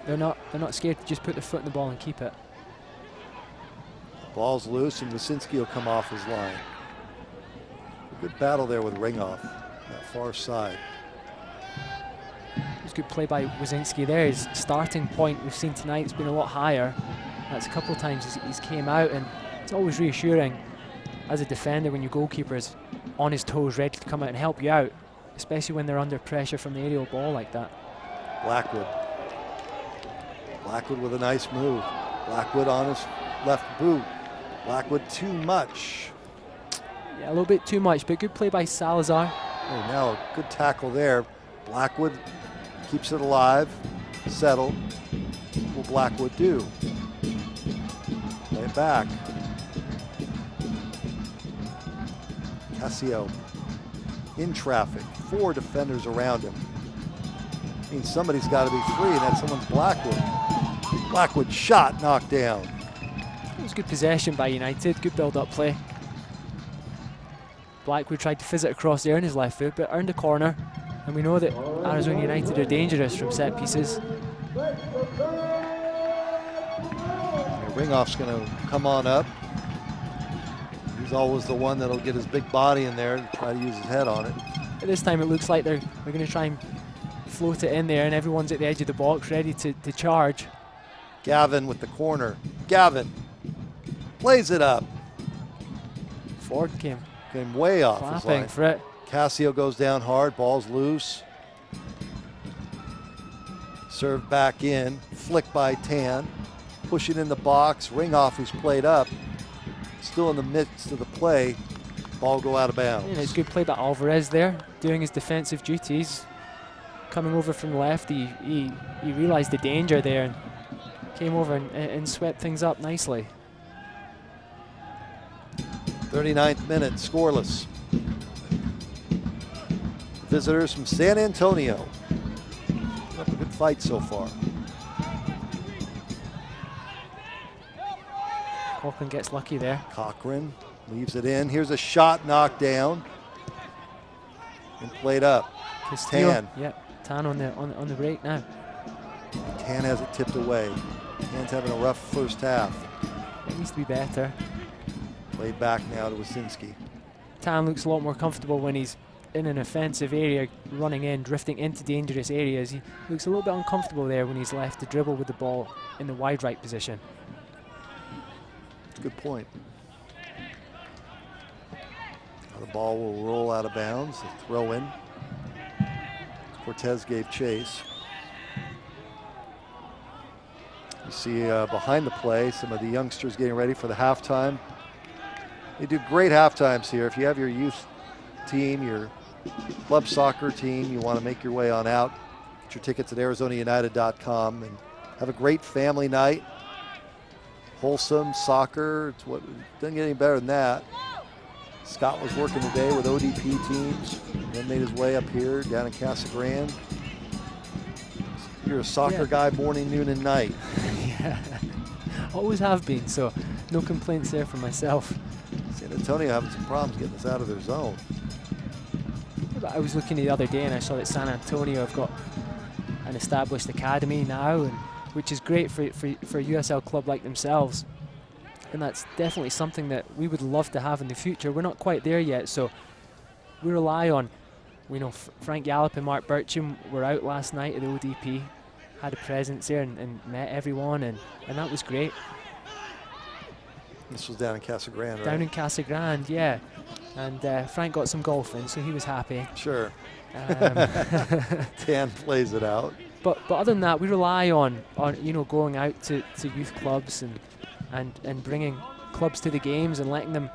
they're not scared to just put their foot in the ball and keep it. Ball's loose, and Wasinski will come off his line. A good battle there with Ringoff, that far side. It was good play by Wasinski there. His starting point we've seen tonight has been a lot higher. That's a couple of times he's came out, and it's always reassuring as a defender when your goalkeeper is on his toes, ready to come out and help you out, especially when they're under pressure from the aerial ball like that. Blackwood. Blackwood with a nice move. Blackwood on his left boot. Blackwood too much. Yeah, a little bit too much, but good play by Salazar. Oh, now a good tackle there. Blackwood keeps it alive, settled. What will Blackwood do? Play it back. Casio in traffic, 4 defenders around him. Means somebody's got to be free, and that someone's Blackwood. Blackwood shot, knocked down. It was good possession by United, good build-up play. Blackwood tried to fizz it across there in his left foot, but earned a corner. And we know that Arizona United are dangerous from set pieces. Ringoff's going to come on up. He's always the one that'll get his big body in there and try to use his head on it. At this time, it looks like they're going to try and float it in there, and everyone's at the edge of the box ready to charge. Gavin with the corner. Gavin plays it up. Ford came way off his clapping line. for it. Casio goes down hard, ball's loose. Serve back in, flick by Tan. Push it in the box. Ringoff, who's played up, still in the midst of the play. Ball go out of bounds. And it's good play by Alvarez there, doing his defensive duties. Coming over from the left, he realized the danger there and came over and swept things up nicely. 39th minute, scoreless. Visitors from San Antonio. A good fight so far. Cochran gets lucky there. Cochran leaves it in. Here's a shot knocked down and played up. Tan. Yep, Tan on the break now. Tan has it tipped away. Tan's having a rough first half. It needs to be better. Played back now to Wasinski. Tan looks a lot more comfortable when he's in an offensive area, running in, drifting into dangerous areas. He looks a little bit uncomfortable there when he's left to dribble with the ball in the wide right position. Good point. Now the ball will roll out of bounds. A throw in. Cortez gave chase. You see behind the play some of the youngsters getting ready for the halftime. They do great halftimes here. If you have your youth team, your club soccer team, you want to make your way on out. Get your tickets at ArizonaUnited.com and have a great family night. Wholesome soccer. Doesn't get any better than that. Scott was working today with ODP teams, then made his way up here down in Casa Grande. You're a soccer guy morning, noon, and night. Yeah, always have been, so no complaints there from myself. San Antonio having some problems getting us out of their zone. But I was looking the other day and I saw that San Antonio have got an established academy now, and which is great for a USL club like themselves. And that's definitely something that we would love to have in the future. We're not quite there yet, so we rely on, we know Frank Yallop and Mark Bircham were out last night at the ODP, had a presence there and met everyone, and that was great. This was down in Casa Grande, right? Down in Casa Grande, yeah. And Frank got some golf in, so he was happy. Sure. Tan plays it out. But other than that, we rely on going out to youth clubs and bringing clubs to the games and letting them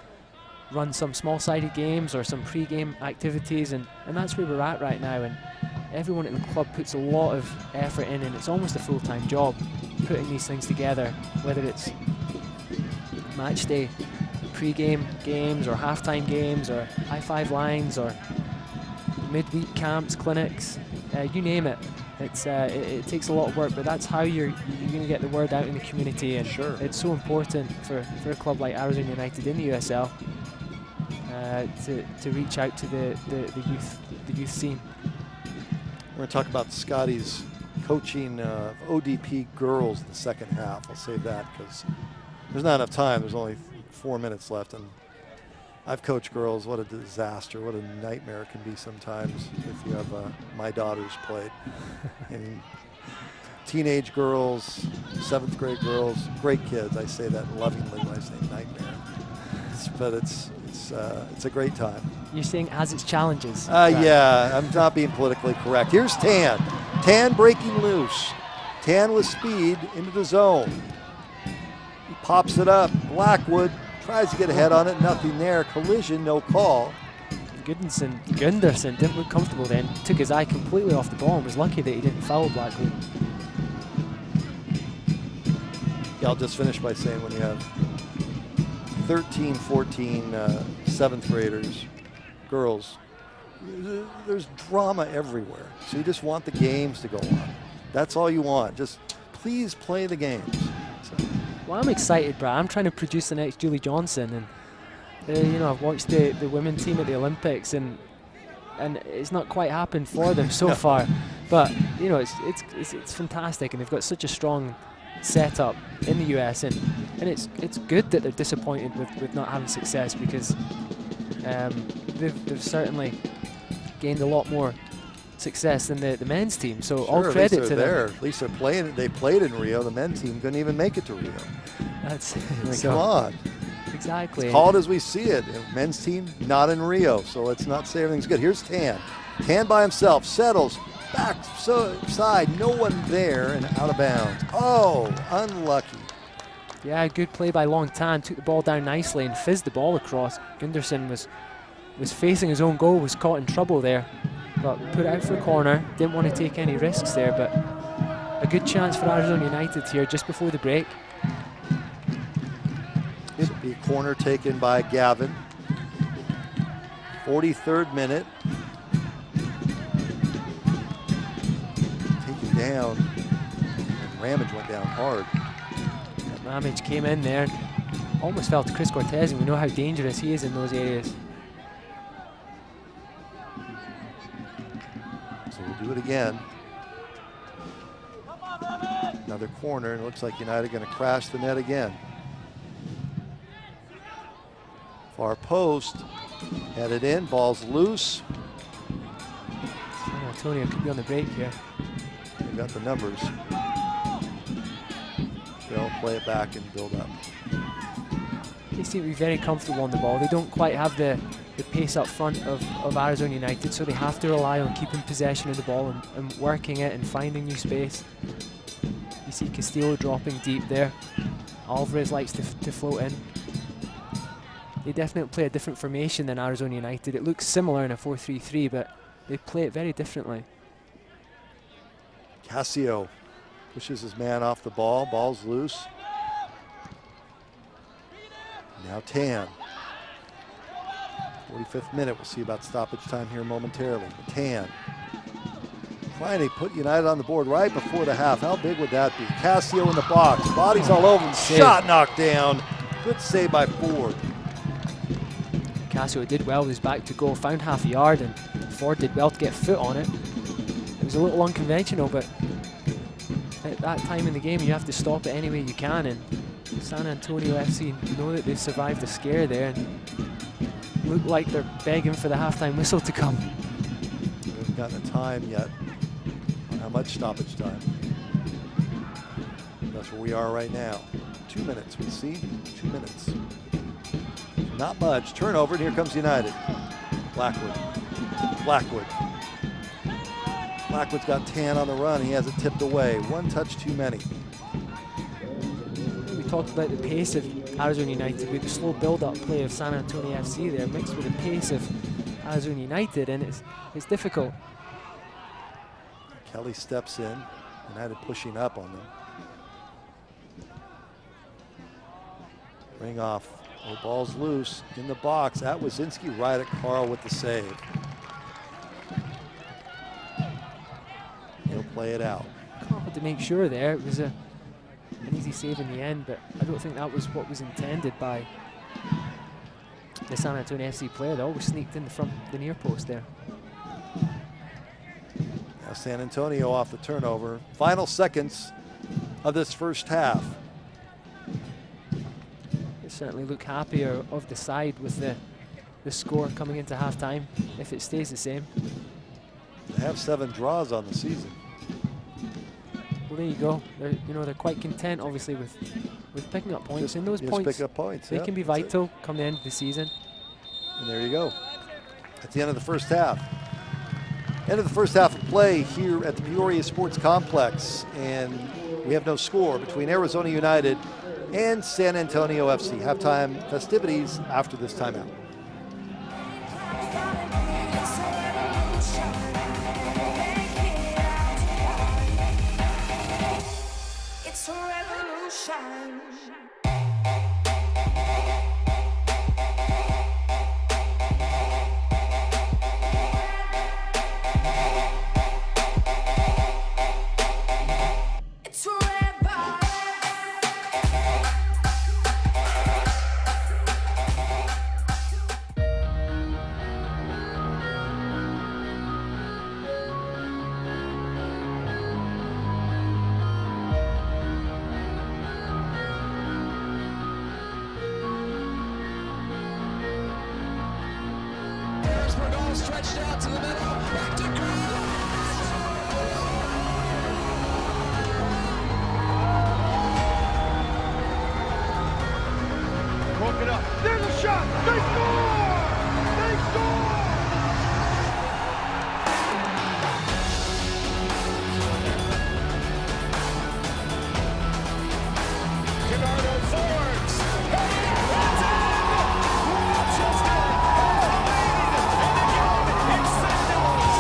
run some small-sided games or some pre-game activities, and that's where we're at right now. And everyone at the club puts a lot of effort in, and it's almost a full-time job putting these things together, whether it's match day pre-game games or halftime games or high-five lines or midweek camps, clinics, you name it. It takes a lot of work, but that's how you're going to get the word out in the community, and sure, it's so important for a club like Arizona United in the USL to reach out to the youth scene. We're going to talk about Scotty's coaching of ODP girls in the second half. I'll save that because there's not enough time. There's only 4 minutes left, and I've coached girls. What a disaster, what a nightmare it can be sometimes if you have my daughters played. And teenage girls, 7th grade girls, great kids. I say that lovingly when I say nightmare. But it's a great time. You're saying as its challenges. Yeah, I'm not being politically correct. Here's Tan. Tan breaking loose. Tan with speed into the zone. He pops it up. Blackwood tries to get ahead on it, nothing there. Collision, no call. Gunderson didn't look comfortable then, took his eye completely off the ball and was lucky that he didn't foul Blackwood. Yeah, I'll just finish by saying when you have 13, 14 7th graders, girls, there's drama everywhere. So you just want the games to go on. That's all you want. Just please play the games. So. Well, I'm excited, Brad. I'm trying to produce the next Julie Johnson, and you know, I've watched the women's team at the Olympics, and it's not quite happened for them so far. But you know, it's fantastic, and they've got such a strong setup in the US, and it's good that they're disappointed with not having success, because they've certainly gained a lot more success than the men's team. So sure, all credit to them. them. At least they're playing. They played in Rio. The men's team couldn't even make it to Rio. That's so, come on. Exactly. It's called as we see it. Men's team not in Rio, so let's not say everything's good. Here's Tan. Tan by himself, settles, back side, no one there, and out of bounds. Oh, unlucky. Yeah, good play by Long Tan. Took the ball down nicely and fizzed the ball across. Gunderson was facing his own goal, was caught in trouble there, but put it out for a corner. Didn't want to take any risks there, but a good chance for Arizona United here just before the break. This will be a corner taken by Gavin. 43rd minute. Taken down. And Ramage went down hard. Ramage came in there, almost fell to Chris Cortez, and we know how dangerous he is in those areas. So we'll do it again. Another corner, and it looks like United going to crash the net again. Far post, headed in, ball's loose. San Antonio could be on the break here. They got the numbers. They'll play it back and build up. They seem to be very comfortable on the ball. They don't quite have the pace up front of Arizona United, so they have to rely on keeping possession of the ball and working it and finding new space. You see Castillo dropping deep there. Alvarez likes to float in. They definitely play a different formation than Arizona United. It looks similar in a 4-3-3, but they play it very differently. Casio pushes his man off the ball. Ball's loose. Now Tan. 45th minute. We'll see about stoppage time here momentarily. Tan trying to put United on the board right before the half. How big would that be? Casio in the box. Bodies all over him. Shot knocked down. Good save by Ford. Casio did well with his back to goal, found half a yard, and Ford did well to get a foot on it. It was a little unconventional, but at that time in the game you have to stop it any way you can, and San Antonio FC know that they've survived the scare there and look like they're begging for the halftime whistle to come. We haven't gotten a time yet on how much stoppage time. That's where we are right now. 2 minutes, we see, 2 minutes. Not much. Turnover, and here comes United. Blackwood. Blackwood's got Tan on the run. He has it tipped away. One touch too many. We talked about the pace of Arizona United with the slow build-up play of San Antonio FC there, mixed with the pace of Arizona United, and it's difficult. Kelly steps in. United pushing up on them. Ring off. Oh, ball's loose in the box. At Wazinski, right at Carl with the save. He'll play it out. Carl had to make sure there. It was an easy save in the end, but I don't think that was what was intended by the San Antonio FC player. They always sneaked in the near post there. Now San Antonio off the turnover. Final seconds of this first half. Certainly look happier of the side with the score coming into halftime if it stays the same. They have 7 draws on the season. Well, there you go. They're quite content, obviously, with picking up points. And those points, pick up points. They can be vital come the end of the season. And there you go. At the end of the first half. End of the first half of play here at the Peoria Sports Complex, and we have no score between Arizona United and San Antonio FC. Halftime festivities after this timeout. It's a revolution. It's a rebel. Harrisburg all stretched out to the middle. Back to Green. Broke it up. There's a shot. They score! They score! Bernardo Forbes. That's it! Rochester has the lead. And again, it's St. Louis.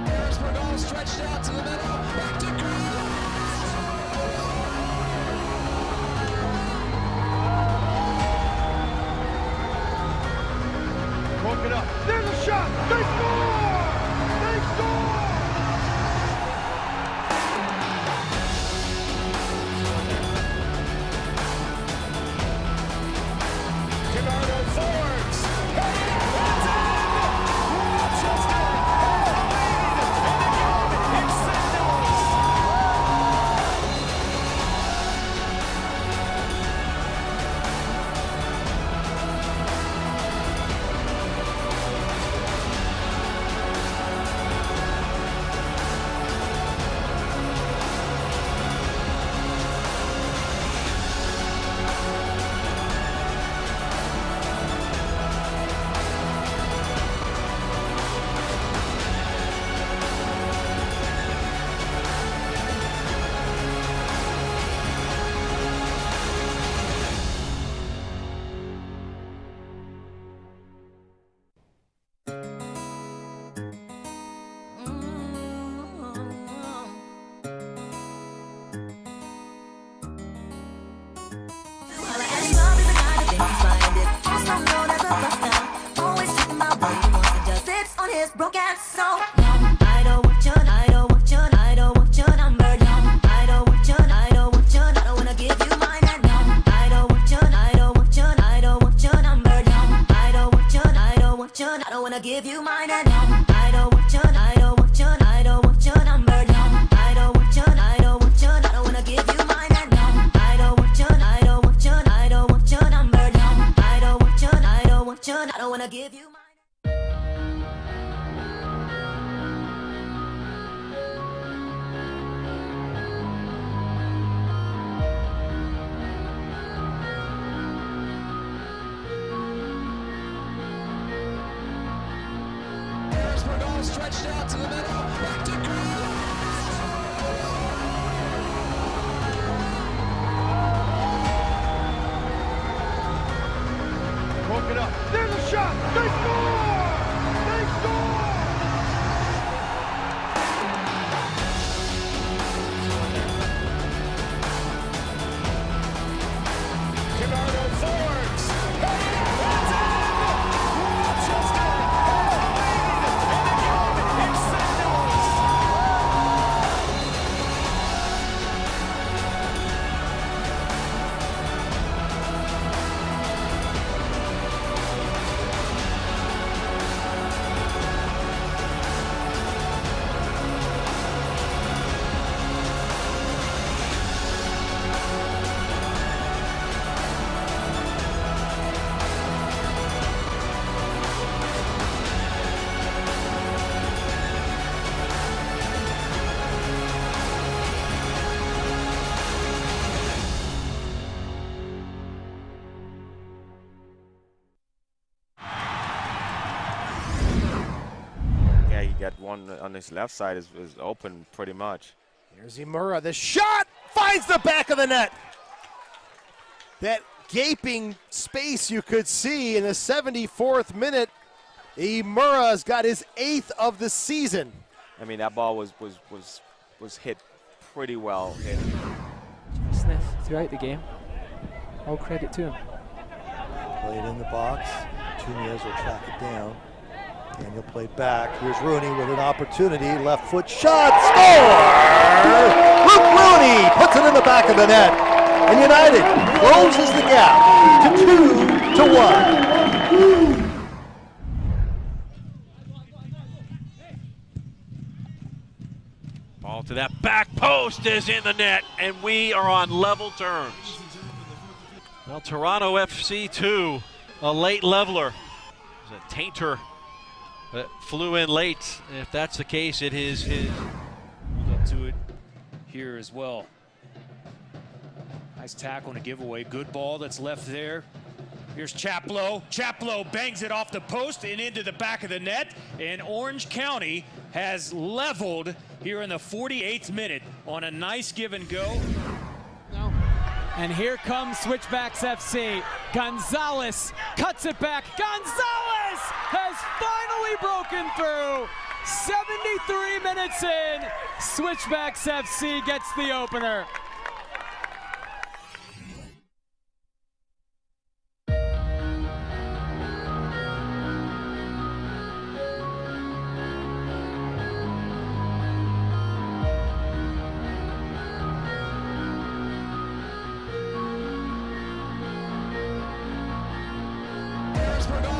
Harrisburg all stretched out to the middle. Back to Green. Broke it up. There's a shot. They score! They score! Bernardo Forbes. That's it! Rochester has the lead. And again, it's St. Louis. Broke out so no, I don't wanna give you mine and no, I don't want your, I don't want your, I don't want your number, no, I don't want your, I don't want your, I don't wanna give you mine and no, I don't want your, I don't want your, I don't want your number, no, I don't want your, I don't want your, I don't wanna give you mine. Stretched out to the middle, back to Broke it up. There's a shot. They score! They score! Bernardo Forbes. It's in! Rochester got one on his left side is open pretty much. Here's Imura. The shot finds the back of the net. That gaping space you could see in the 74th minute. Imura's got his 8th of the season. I mean, that ball was hit pretty well. Smith throughout the game. All credit to him. Played in the box. Tunez will track it down. Daniel played back. Here's Rooney with an opportunity. Left foot shot. Score! Luke Rooney puts it in the back of the net. And United closes the gap to 2-1. Ball to that back post is in the net, and we are on level terms. Well, Toronto FC 2, a late leveler. It was a tainter that flew in late. If that's the case, it is his. Hold up to it here as well. Nice tackle and a giveaway. Good ball that's left there. Here's Chaplow. Chaplow bangs it off the post and into the back of the net. And Orange County has leveled here in the 48th minute on a nice give and go. And here comes Switchbacks FC. Gonzalez cuts it back. Gonzalez has finally broken through. 73 minutes in, Switchbacks FC gets the opener.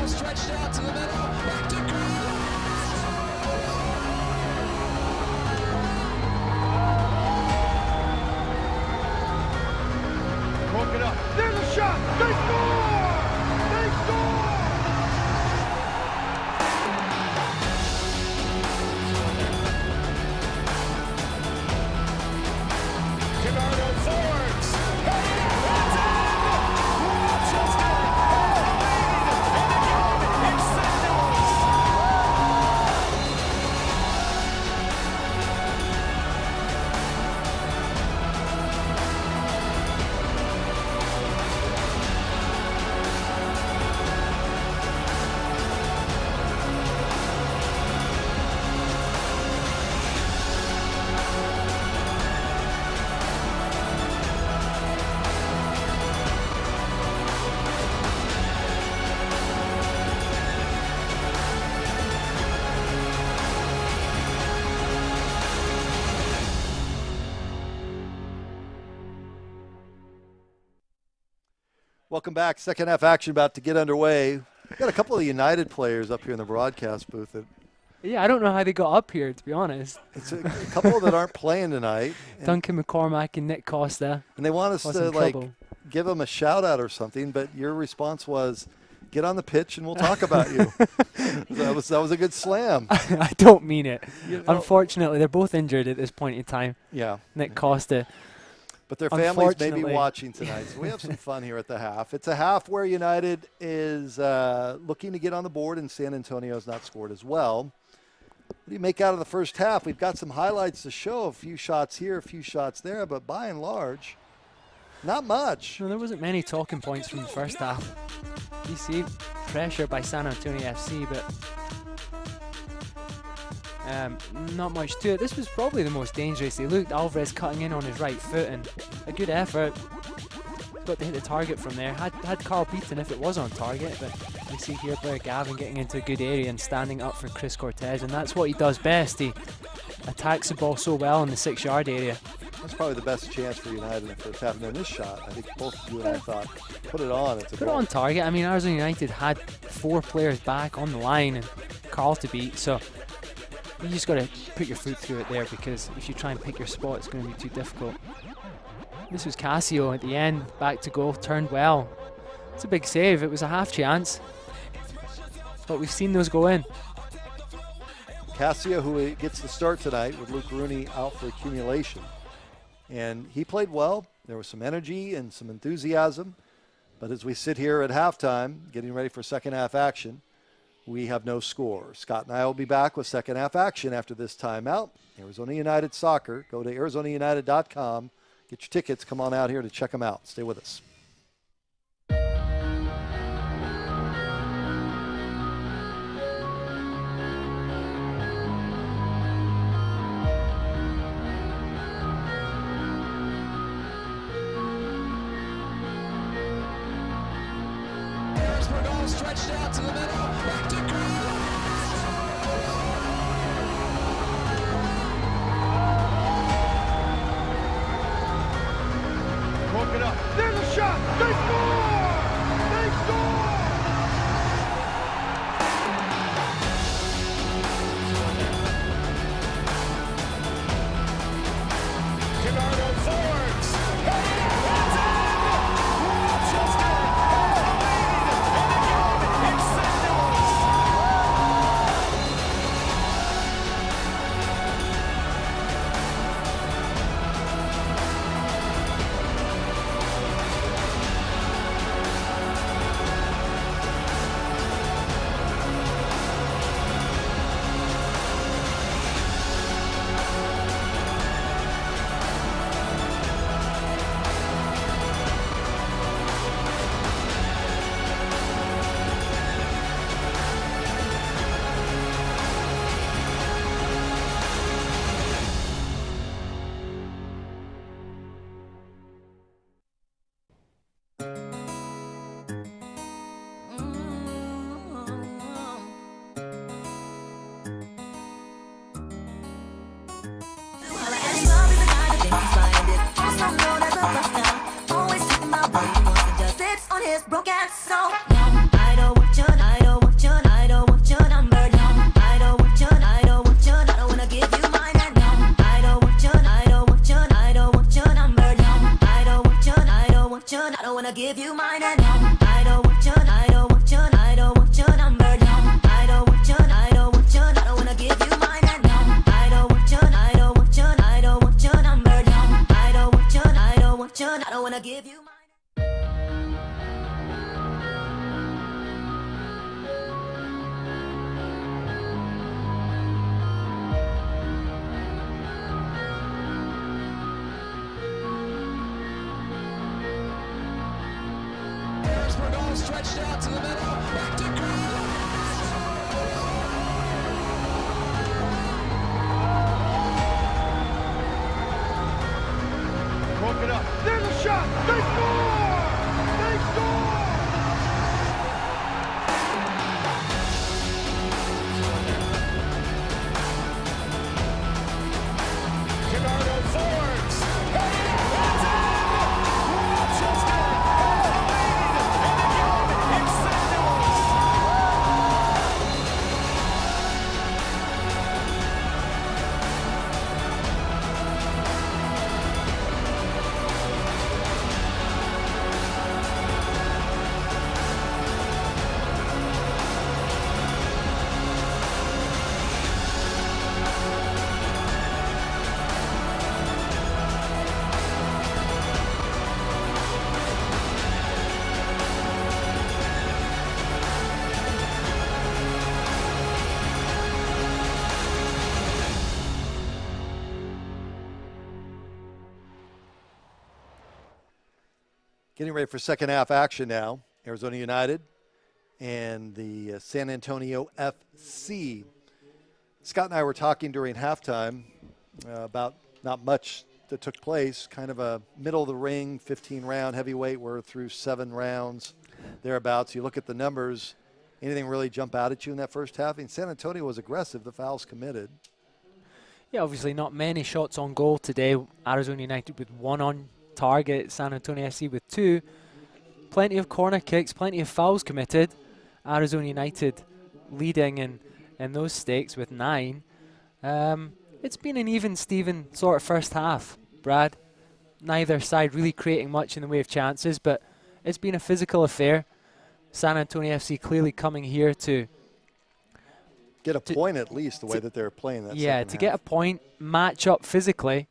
stretched out to the middle, back to Broke it up. There's a shot. They score! They score! Bernardo Forbes. It's in! Rochester Welcome back. Second half action about to get underway. We've got a couple of United players up here in the broadcast booth. Yeah, I don't know how they got up here, to be honest. It's a couple that aren't playing tonight. Duncan McCormack and Nick Costa. And they want us to give them a shout out or something, but your response was, get on the pitch and we'll talk about you. That was a good slam. I don't mean it. Unfortunately, they're both injured at this point in time. Yeah. Nick Costa. But their families may be watching tonight, so we have some fun here at the half. It's a half where United is looking to get on the board, and San Antonio has not scored as well. What do you make out of the first half? We've got some highlights to show, a few shots here, a few shots there, but by and large, not much. No, there wasn't many talking points from the first half. You see pressure by San Antonio FC, but not much to it. This was probably the most dangerous. He looked Alvarez cutting in on his right foot, and a good effort. Got to hit the target from there. Had Carl beaten if it was on target, but you see here player Gavin getting into a good area and standing up for Chris Cortez, and that's what he does best. He attacks the ball so well in the 6-yard area. That's probably the best chance for United in the first half. And then this shot, I think both you and I thought, put it on. Put it on target. I mean, Arizona United had 4 players back on the line and Carl to beat, so you just got to put your foot through it there, because if you try and pick your spot, it's going to be too difficult. This was Casio at the end, back to goal, turned well. It's a big save. It was a half chance, but we've seen those go in. Casio, who gets the start tonight with Luke Rooney out for accumulation. And he played well. There was some energy and some enthusiasm. But as we sit here at halftime, getting ready for second half action, we have no score. Scott and I will be back with second half action after this timeout. Arizona United Soccer. Go to ArizonaUnited.com. Get your tickets. Come on out here to check them out. Stay with us. Stretched out to the middle, back to Broke it up. There's a shot. They score! They score! Gerardo Fords. Broken soul. I don't want your, I don't want your, I don't want your number. No, I don't want your, I don't want your, I don't wanna give you mine. And no, I don't want your, I don't want your, I don't want your number. No, I don't want your, I don't want your, I don't wanna give you mine. And no, I don't want your, I don't want your, I don't want your number. No, I don't want your, I don't want your, I don't wanna give you mine. And no, I don't want your, I don't want your, I don't want your number. No, I don't want your, I don't want your, I don't wanna give you mine. stretched out to the middle, back to Broke it up. There's a shot. They score! They score! Gerardo Fords. Getting ready for second half action now. Arizona United and the San Antonio FC. Scott and I were talking during halftime about not much that took place, kind of a middle of the ring, 15-round heavyweight. We're through 7 rounds, thereabouts. You look at the numbers, anything really jump out at you in that first half? I mean, San Antonio was aggressive, the fouls committed. Yeah, obviously not many shots on goal today. Arizona United with 1 on target, San Antonio FC with 2. Plenty of corner kicks, plenty of fouls committed. Arizona United leading in those stakes with 9. It's been an even Steven sort of first half, Brad. Neither side really creating much in the way of chances, but it's been a physical affair. San Antonio FC clearly coming here to get a point at least, the way that they're playing that. Yeah, to get a point, match up physically,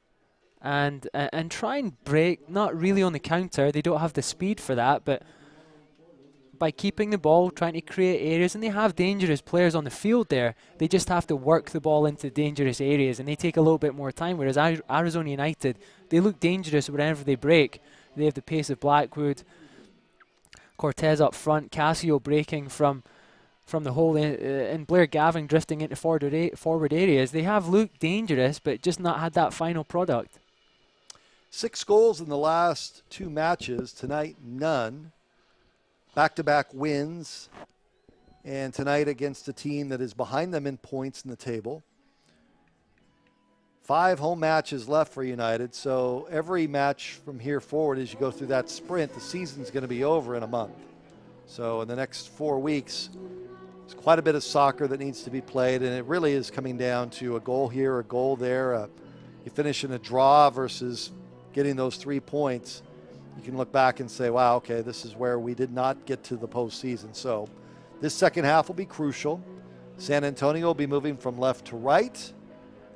and try and break. Not really on the counter. They don't have the speed for that, but by keeping the ball, trying to create areas, and they have dangerous players on the field there. They just have to work the ball into dangerous areas, and they take a little bit more time, whereas Arizona United, they look dangerous whenever they break. They have the pace of Blackwood, Cortez up front, Casio breaking from the hole, and Blair Gavin drifting into forward areas. They have looked dangerous, but just not had that final product. 6 goals in the last 2 matches. Tonight, none. Back-to-back wins, and tonight against a team that is behind them in points in the table. 5 home matches left for United, so every match from here forward, as you go through that sprint, the season's going to be over in a month. So in the next 4 weeks, there's quite a bit of soccer that needs to be played, and it really is coming down to a goal here, a goal there. You finish in a draw versus getting those 3 points. You can look back and say, wow, okay, this is where we did not get to the postseason. So this second half will be crucial. San Antonio will be moving from left to right.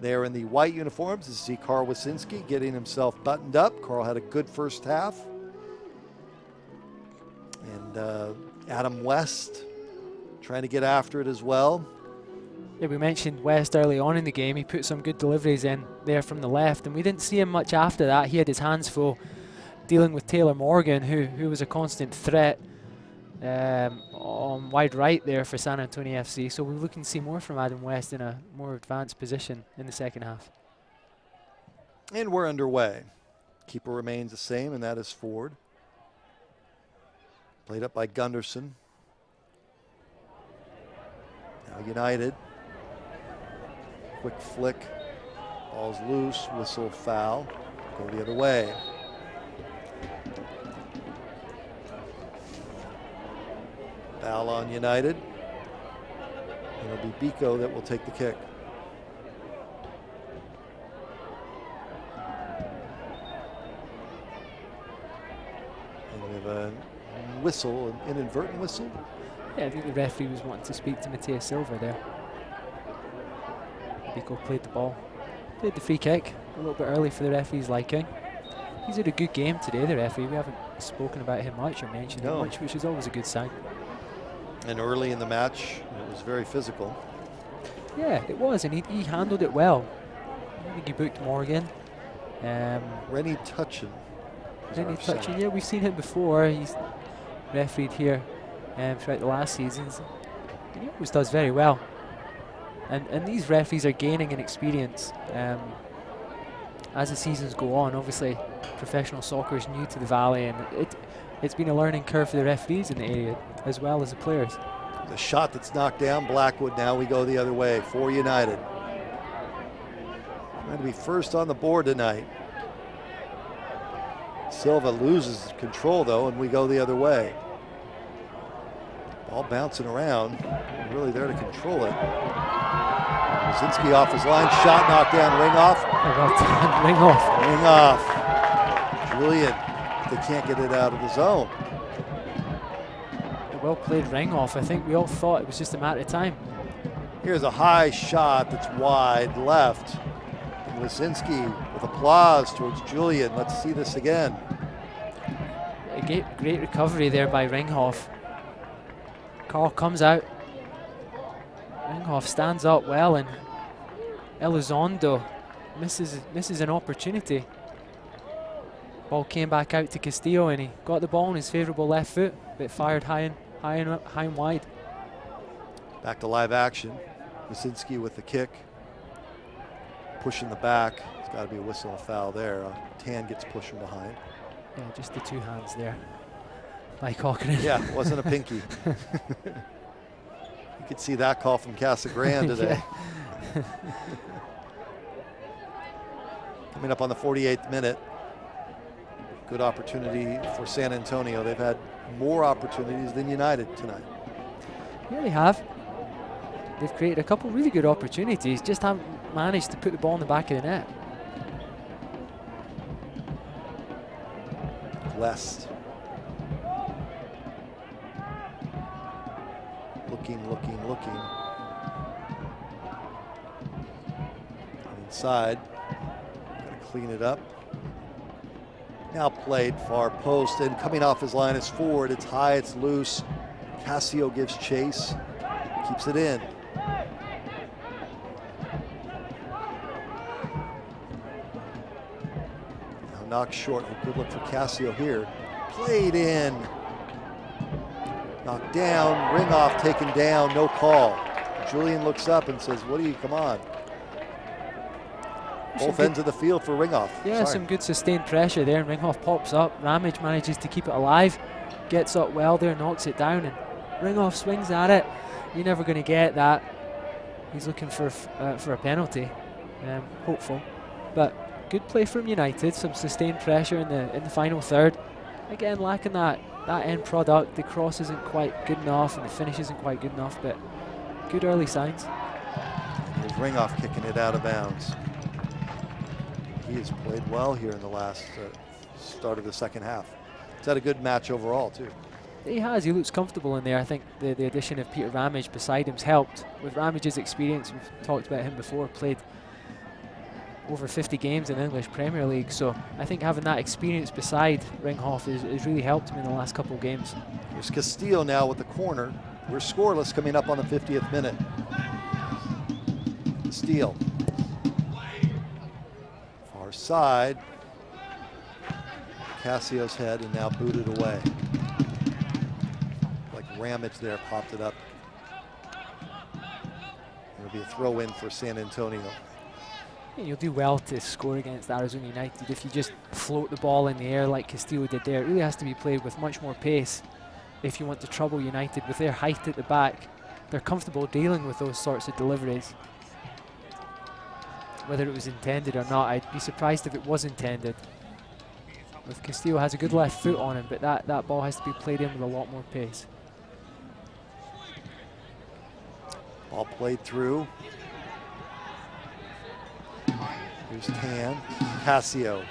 They are in the white uniforms. You see Carl Wasinski getting himself buttoned up. Carl had a good first half. And Adam West trying to get after it as well. Yeah, we mentioned West early on in the game. He put some good deliveries in there from the left, and we didn't see him much after that. He had his hands full dealing with Taylor Morgan, who was a constant threat on wide right there for San Antonio FC. So we're looking to see more from Adam West in a more advanced position in the second half. And we're underway. Keeper remains the same, and that is Ford. Played up by Gunderson. Now United. Quick flick. Ball's loose. Whistle, foul. Go the other way. Foul on United. It'll be Biko that will take the kick. And we have a whistle, an inadvertent whistle. Yeah, I think the referee was wanting to speak to Mateus Silva there. Biko played the ball. Played the free kick a little bit early for the referee's liking. He's had a good game today, the referee. We haven't spoken about him much or mentioned him much, which is always a good sign. And early in the match, it was very physical. Yeah, it was, and he handled it well. I think he booked Morgan. Rennie Tutchin. Yeah, we've seen him before. He's refereed here throughout the last seasons. And he always does very well. And these referees are gaining in experience as the seasons go on. Obviously, professional soccer is new to the Valley, and it's been a learning curve for the referees in the area as well as the players. The shot that's knocked down Blackwood. Now we go the other way for United. Trying to be first on the board tonight. Silva loses control though, and we go the other way. Ball bouncing around. Really there to control it. Wasinski off his line. Shot knocked down. Ring off. Ring off. Ring off. Julian. They can't get it out of the zone. A well played ring off. I think we all thought it was just a matter of time. Here's a high shot that's wide left. And Wasinski with applause towards Julian. Let's see this again. A great recovery there by Ringhoff. Carl comes out. Ringhoff stands up well, and Elizondo misses an opportunity. Ball came back out to Castillo, and he got the ball on his favourable left foot, but fired high and wide. Back to live action. Wasinski with the kick. Pushing the back. There's got to be a whistle and a foul there. Tan gets pushed from behind. Yeah, just the two hands there. Mike Hawkins. Yeah, it wasn't a pinky. You could see that call from Casa Grande today. Coming up on the 48th minute. Good opportunity for San Antonio. They've had more opportunities than United tonight. Yeah, they have. They've created a couple really good opportunities, just haven't managed to put the ball in the back of the net. West. Looking. Inside. Gotta clean it up. Now played far post, and coming off his line is Ford. It's high, it's loose. Casio gives chase, keeps it in. Now knocked short. A good look for Casio here. Played in. Knocked down, ring off, taken down, no call. Julian looks up and says, what do you, come on. Both ends of the field for Ringhoff. Yeah, some good sustained pressure there, and Ringhoff pops up. Ramage manages to keep it alive, gets up well there, knocks it down, and Ringhoff swings at it. You're never going to get that. He's looking for a penalty, hopeful. But good play from United, some sustained pressure in the final third. Again, lacking that end product. The cross isn't quite good enough, and the finish isn't quite good enough, but good early signs. There's Ringhoff kicking it out of bounds. He has played well here in the last start of the second half. He's had a good match overall, too. He has. He looks comfortable in there. I think the addition of Peter Ramage beside him's helped. With Ramage's experience, we've talked about him before, played over 50 games in the English Premier League. So I think having that experience beside Ringhoff has really helped him in the last couple of games. Here's Castillo now with the corner. We're scoreless coming up on the 50th minute. Castillo. Far side. Casio's head, and now booted away. Like Ramage there, popped it up. It'll be a throw in for San Antonio. You'll do well to score against Arizona United if you just float the ball in the air like Castillo did there. It really has to be played with much more pace if you want to trouble United. With their height at the back, they're comfortable dealing with those sorts of deliveries. Whether it was intended or not, I'd be surprised if it was intended. With Castillo has a good left foot on him, but that ball has to be played in with a lot more pace. Ball played through. Here's Tan. Casio.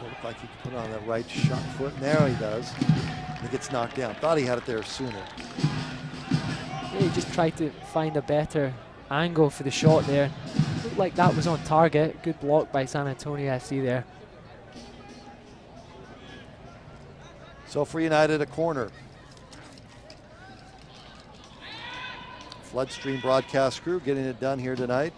Looked like he could put on that right shot foot. There he does. He gets knocked down. Thought he had it there sooner. Yeah, he just tried to find a better angle for the shot there. Looked like that was on target. Good block by San Antonio FC there. So for United, a corner. Floodstream broadcast crew getting it done here tonight.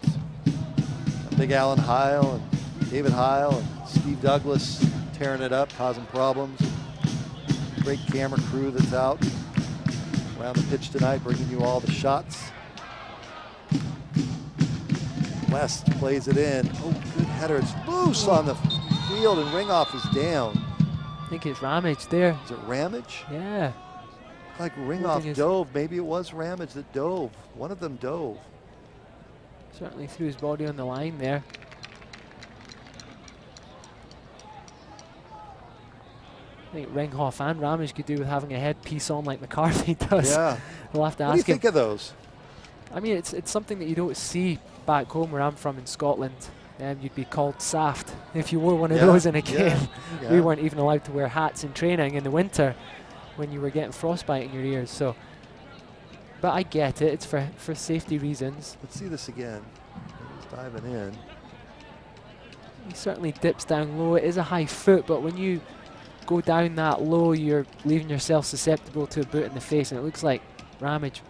Big Alan Heil and David Heil and Steve Douglas tearing it up, causing problems. Great camera crew that's out around the pitch tonight, bringing you all the shots. West plays it in. Oh, good header. It's loose on the field, and Ringhoff is down. I think it's Ramage there. Is it Ramage? Yeah. Like Ringhoff dove. Maybe it was Ramage that dove. One of them dove. Certainly threw his body on the line there. I think Ringhoff and Ramage could do with having a headpiece on like McCarthy does. Yeah. We'll have to ask him. What do you think of those? I mean, it's something that you don't see back home where I'm from in Scotland. You'd be called saft if you wore one of those in a game. Yeah. We weren't even allowed to wear hats in training in the winter when you were getting frostbite in your ears. So, but I get it. It's for safety reasons. Let's see this again. He's diving in. He certainly dips down low. It is a high foot, but when you go down that low, you're leaving yourself susceptible to a boot in the face. And it looks like Ramage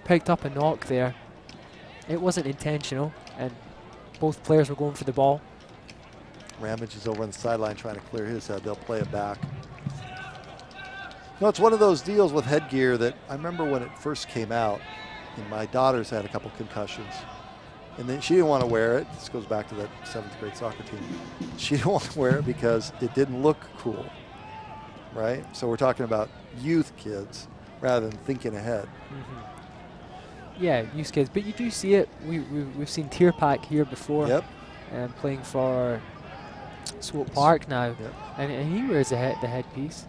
picked up a knock there. It wasn't intentional, and both players were going for the ball. Ramage is over on the sideline trying to clear his head. They'll play it back. No, it's one of those deals with headgear that I remember when it first came out, and my daughter's had a couple concussions. And then she didn't want to wear it. This goes back to that 7th grade soccer team. She didn't want to wear it because it didn't look cool, right? So we're talking about youth kids rather than thinking ahead. Mm-hmm. Yeah, youth kids. But you do see it. We've seen Tierpak here before. Yep. Playing for Swope Park now. Yep. And he wears the headpiece.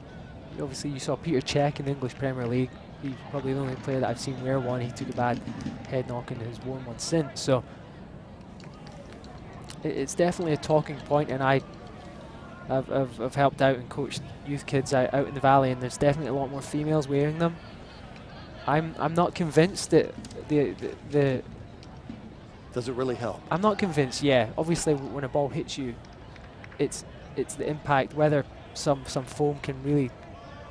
Obviously, you saw Peter Cech in the English Premier League. He's probably the only player that I've seen wear one. He took a bad head knock and has worn one since. So it's definitely a talking point, and I've helped out and coached youth kids out in the valley, and there's definitely a lot more females wearing them. I'm not convinced that the Does it really help? I'm not convinced. Yeah, obviously when a ball hits you, it's the impact. Whether some foam can really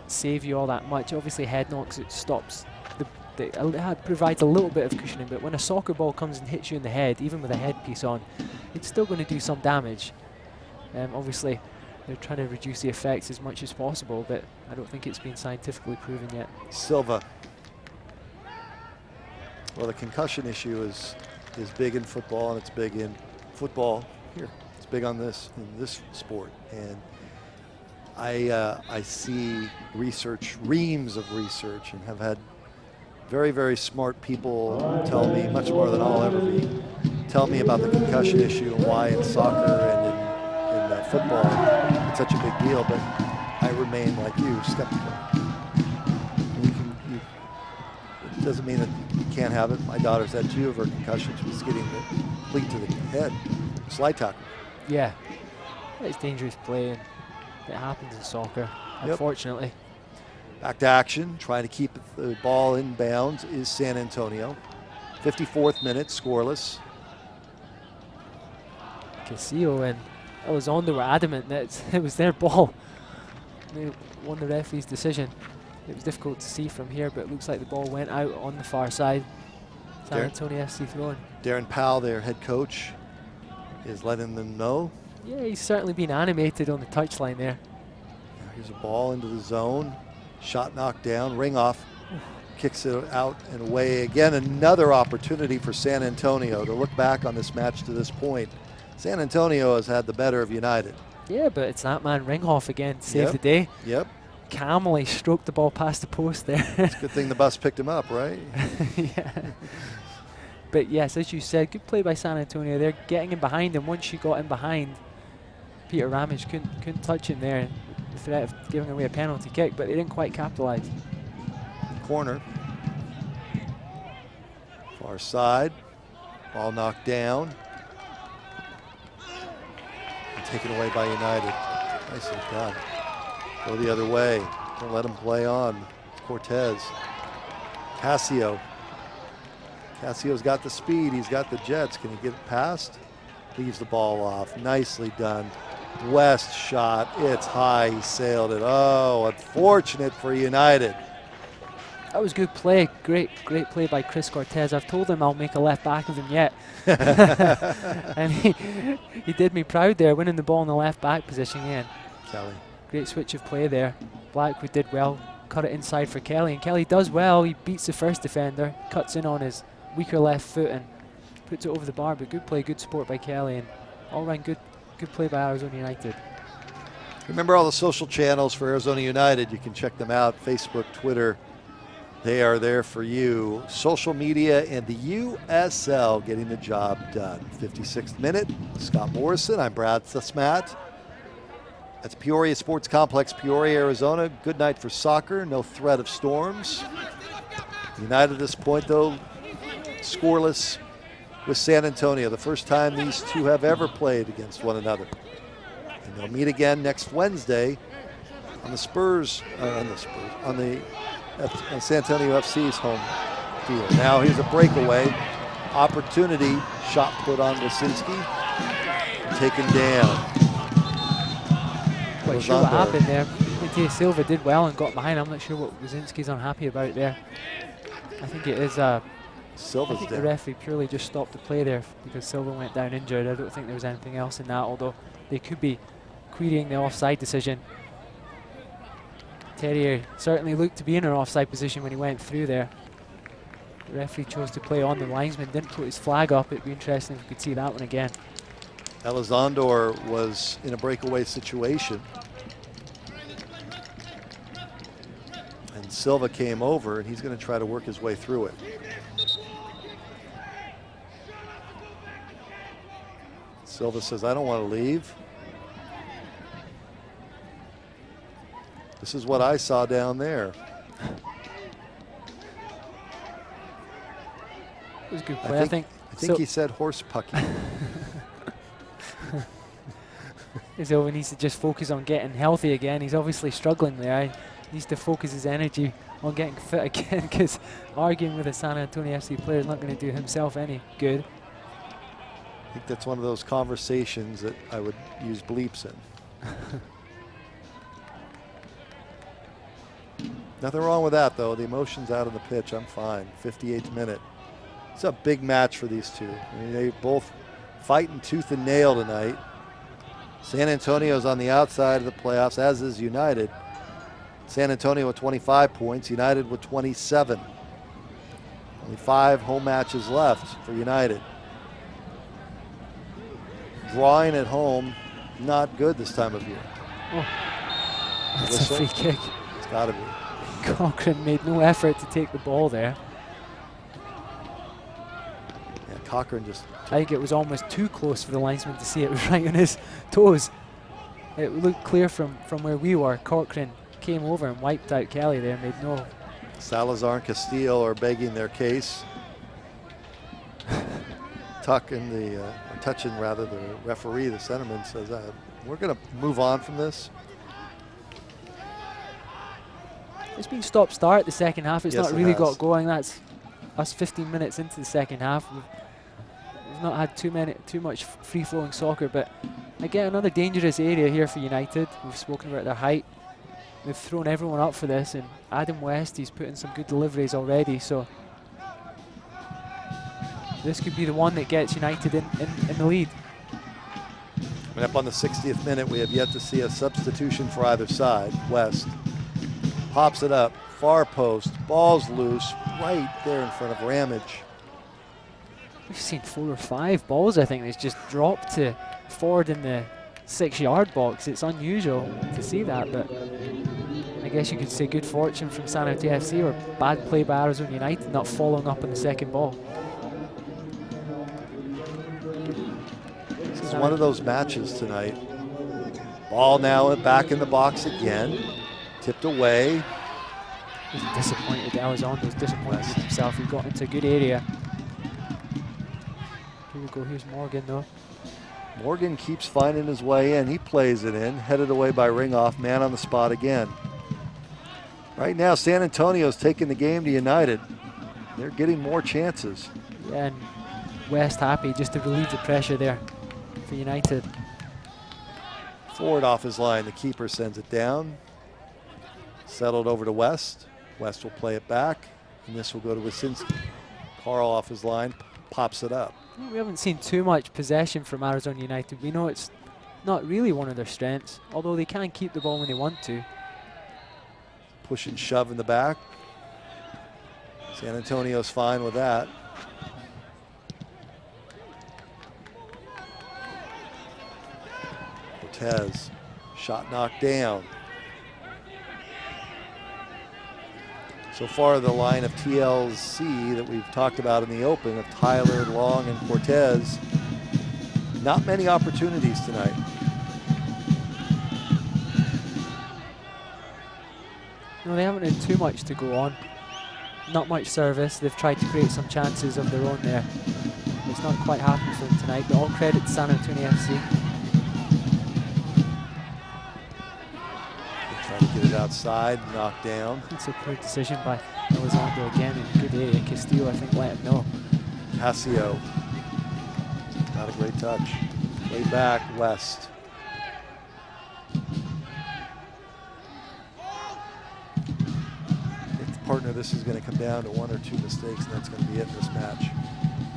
save you all that much. Obviously head knocks, it stops it provides a little bit of cushioning, but when a soccer ball comes and hits you in the head, even with a headpiece on, it's still going to do some damage. Obviously they're trying to reduce the effects as much as possible, but I don't think it's been scientifically proven yet. Silva. Well, the concussion issue is big in football, and it's big in football here. It's big on this in this sport, and I see reams of research, and have had very, very smart people tell me, much more than I'll ever be, tell me about the concussion issue and why in soccer and in football it's such a big deal. But I remain, like you, skeptical. It doesn't mean that you can't have it. My daughter's had 2 of her concussions. She's getting the cleat to the head, slide tackle. Yeah, it's dangerous play, and it happens in soccer, unfortunately. Back to action, trying to keep the ball in bounds is San Antonio. 54th minute, scoreless. Casillo and Elizondo were adamant that it was their ball. They won the referee's decision. It was difficult to see from here, but it looks like the ball went out on the far side. San Antonio FC throwing. Darren Powell, their head coach, is letting them know. Yeah, he's certainly been animated on the touchline there. Here's a ball into the zone. Shot knocked down, ring off, kicks it out and away. Again, another opportunity for San Antonio to look back on this match to this point. San Antonio has had the better of United. Yeah, but it's that man Ringhoff again, saved the day. Yep. Calmly stroked the ball past the post there. It's a good thing the bus picked him up, right? Yeah. But yes, as you said, good play by San Antonio. They're getting in behind, and once you got in behind, Peter Ramage couldn't touch him there. The threat of giving away a penalty kick, but they didn't quite capitalize. Corner. Far side. Ball knocked down. And taken away by United. Nicely done. Go the other way. Don't let him play on. Cortez. Casio. Casio's got the speed. He's got the jets. Can he get it past? Leaves the ball off. Nicely done. West shot. It's high. He sailed it. Oh, unfortunate for United. That was good play. Great play by Chris Cortez. I've told him I'll make a left back of him yet. And he did me proud there, winning the ball in the left back position again. Kelly. Great switch of play there. Blackwood did well. Cut it inside for Kelly, and Kelly does well. He beats the first defender, cuts in on his weaker left foot and puts it over the bar. But good play, good support by Kelly, and all round good play by Arizona United. Remember all the social channels for Arizona United. You can check them out. Facebook, Twitter. They are there for you. Social media and the USL getting the job done. 56th minute. Scott Morrison. I'm Brad Sasmat. That's Peoria Sports Complex, Peoria, Arizona. Good night for soccer. No threat of storms. United at this point, though, scoreless with San Antonio. The first time these two have ever played against one another. And they'll meet again next Wednesday on the San Antonio FC's home field. Now here's a breakaway opportunity. Shot put on Wasinski. Taken down. Quite sure what happened there. Matias Silva did well and got behind. I'm not sure what Wazinski's unhappy about there. I think it is Silva's the referee purely just stopped the play there because Silva went down injured. I don't think there was anything else in that, although they could be querying the offside decision. Terrier certainly looked to be in an offside position when he went through there. The referee chose to play on. The linesman didn't put his flag up. It'd be interesting if we could see that one again. Elizondo was in a breakaway situation. And Silva came over, and he's going to try to work his way through it. Silva says, I don't want to leave. This is what I saw down there. It was good play, I think so, he said horse pucky. Silva needs to just focus on getting healthy again. He's obviously struggling there. He needs to focus his energy on getting fit again, because arguing with a San Antonio FC player is not going to do himself any good. I think that's one of those conversations that I would use bleeps in. Nothing wrong with that, though. The emotion's out on the pitch. I'm fine. 58th minute. It's a big match for these two. I mean, they both fighting tooth and nail tonight. San Antonio's on the outside of the playoffs, as is United. San Antonio with 25 points, United with 27. Only 5 home matches left for United. Drawing at home, not good this time of year. Oh, that's a free kick. It's got to be. Cochran made no effort to take the ball there. Yeah, Cochran just... I think it was almost too close for the linesman to see it. It was right on his toes. It looked clear from where we were. Cochran came over and wiped out Kelly there, made no... Salazar and Castillo are begging their case. Touching the referee, the centerman, says, we're going to move on from this. It's been stop-start the second half. It's not really got going. That's us 15 minutes into the second half. We've not had too much free-flowing soccer, but again, another dangerous area here for United. We've spoken about their height. They've thrown everyone up for this, and Adam West, he's put in some good deliveries already, so this could be the one that gets United in the lead. And up on the 60th minute, we have yet to see a substitution for either side. West pops it up, far post, ball's loose, right there in front of Ramage. We've seen 4 or 5 balls, I think, that's just dropped to forward in the 6-yard box. It's unusual to see that, but I guess you could say good fortune from San Antonio FC or bad play by Arizona United not following up on the second ball. This is one of those matches tonight. Ball now back in the box again. Tipped away. He's disappointed. Elizondo's disappointed with himself. He got into a good area. Here we go. Here's Morgan, though. Morgan keeps finding his way in. He plays it in. Headed away by Ringoff. Man on the spot again. Right now, San Antonio's taking the game to United. They're getting more chances. Yeah, and West happy just to relieve the pressure there for United. Forward off his line. The keeper sends it down. Settled over to West. West will play it back, and this will go to Wyszynski. Carl off his line, pops it up. We haven't seen too much possession from Arizona United. We know it's not really one of their strengths, although they can keep the ball when they want to. Push and shove in the back. San Antonio's fine with that. Cortez, shot knocked down. So far, the line of TLC that we've talked about in the open of Tyler, Long, and Cortez, not many opportunities tonight. No, they haven't had too much to go on. Not much service. They've tried to create some chances of their own there. It's not quite happened for them tonight, but all credit to San Antonio FC. Trying to get it outside, knocked down. It's a poor decision by Elizondo again in good area. Castillo, I think, let him know. Casio, not a great touch. Way back, West. Partner, this is going to come down to 1 or 2 mistakes, and that's going to be it in this match.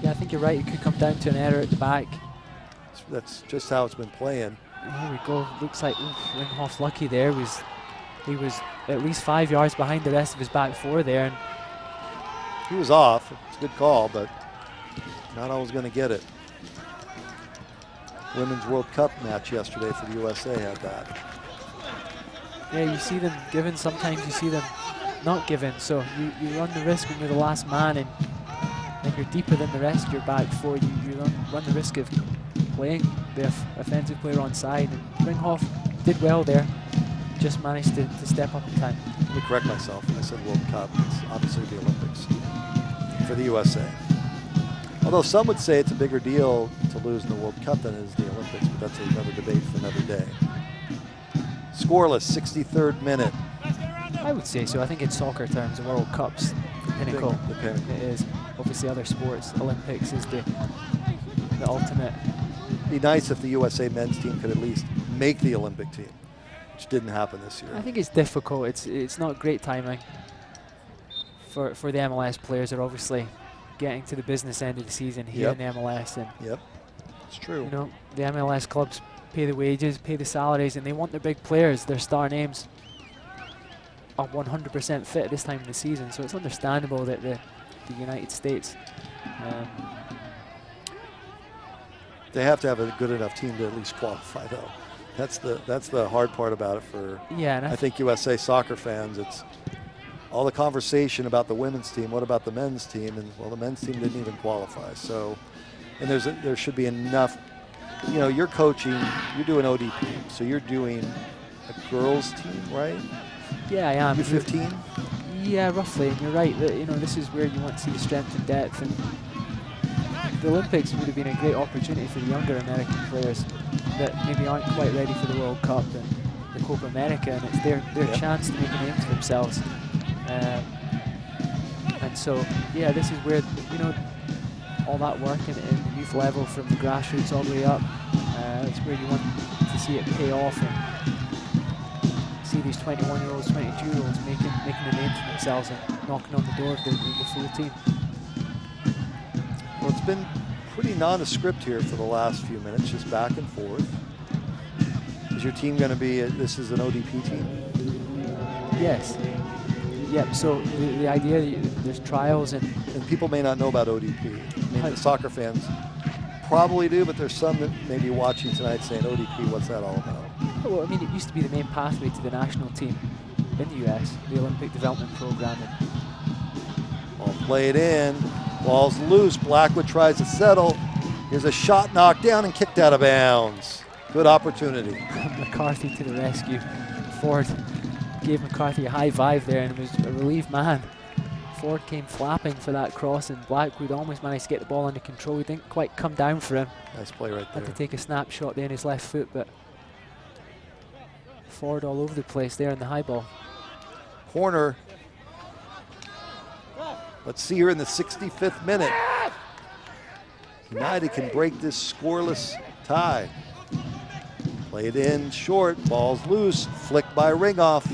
Yeah, I think you're right. It could come down to an error at the back. That's just how it's been playing. Here we go. Looks like Ringhoff's lucky there. He was at least 5 yards behind the rest of his back four there. And he was off. It's a good call, but not always going to get it. Women's World Cup match yesterday for the USA had that. Yeah, you see them given, sometimes you see them not given. So you run the risk when you're the last man and you're deeper than the rest of your back four. You run the risk of playing the offensive player on side. And Ringhoff did well there. Just managed to step up in time. Let me correct myself. When I said World Cup, it's obviously the Olympics for the USA. Although some would say it's a bigger deal to lose in the World Cup than it is the Olympics, but that's another debate for another day. Scoreless, 63rd minute. I would say so. I think in soccer terms, the World Cup's the pinnacle. The pinnacle. It is. Obviously, other sports, Olympics is the ultimate. It'd be nice if the USA men's team could at least make the Olympic team, which didn't happen this year. I think it's difficult. It's not great timing for the MLS players. They're obviously getting to the business end of the season here in the MLS, and it's true. You know, the MLS clubs pay the wages, pay the salaries, and they want their big players, their star names, are 100% fit at this time of the season. So it's understandable that the United States. They have to have a good enough team to at least qualify, though. That's the hard part about it for I think USA soccer fans. It's all the conversation about the women's team. What about the men's team? And well, the men's team didn't even qualify. So, and there should be enough. You know, you're coaching. You're doing ODP, so you're doing a girls' team, right? Yeah, I am. U15. Yeah, roughly. And you're right. You know, this is where you want to see the strength and depth. And the Olympics would have been a great opportunity for the younger American players that maybe aren't quite ready for the World Cup and the Copa America, and it's their chance to make a name for themselves. And so, yeah, this is where, you know, all that work in the youth level from the grassroots all the way up, it's where you want to see it pay off and see these 21-year-olds, 22-year-olds making a name for themselves and knocking on the door of the full team. Well, it's been pretty nondescript here for the last few minutes, just back and forth. Is your team going to be, this is an ODP team? Yes. Yep, so the idea, there's trials and people may not know about ODP. I mean, the soccer fans probably do, but there's some that may be watching tonight saying, ODP, what's that all about? Well, I mean, it used to be the main pathway to the national team in the US, the Olympic Development Program. Ball played in, ball's loose, Blackwood tries to settle. Here's a shot knocked down and kicked out of bounds. Good opportunity. McCarthy to the rescue. Ford gave McCarthy a high five there and was a relieved man. Ford came flapping for that cross, and Blackwood almost managed to get the ball under control. He didn't quite come down for him. Nice play right there. Had to take a snapshot there in his left foot, but Ford all over the place there in the high ball. Corner. Let's see here in the 65th minute. United can break this scoreless tie. Played in short, ball's loose, flicked by Ringhoff.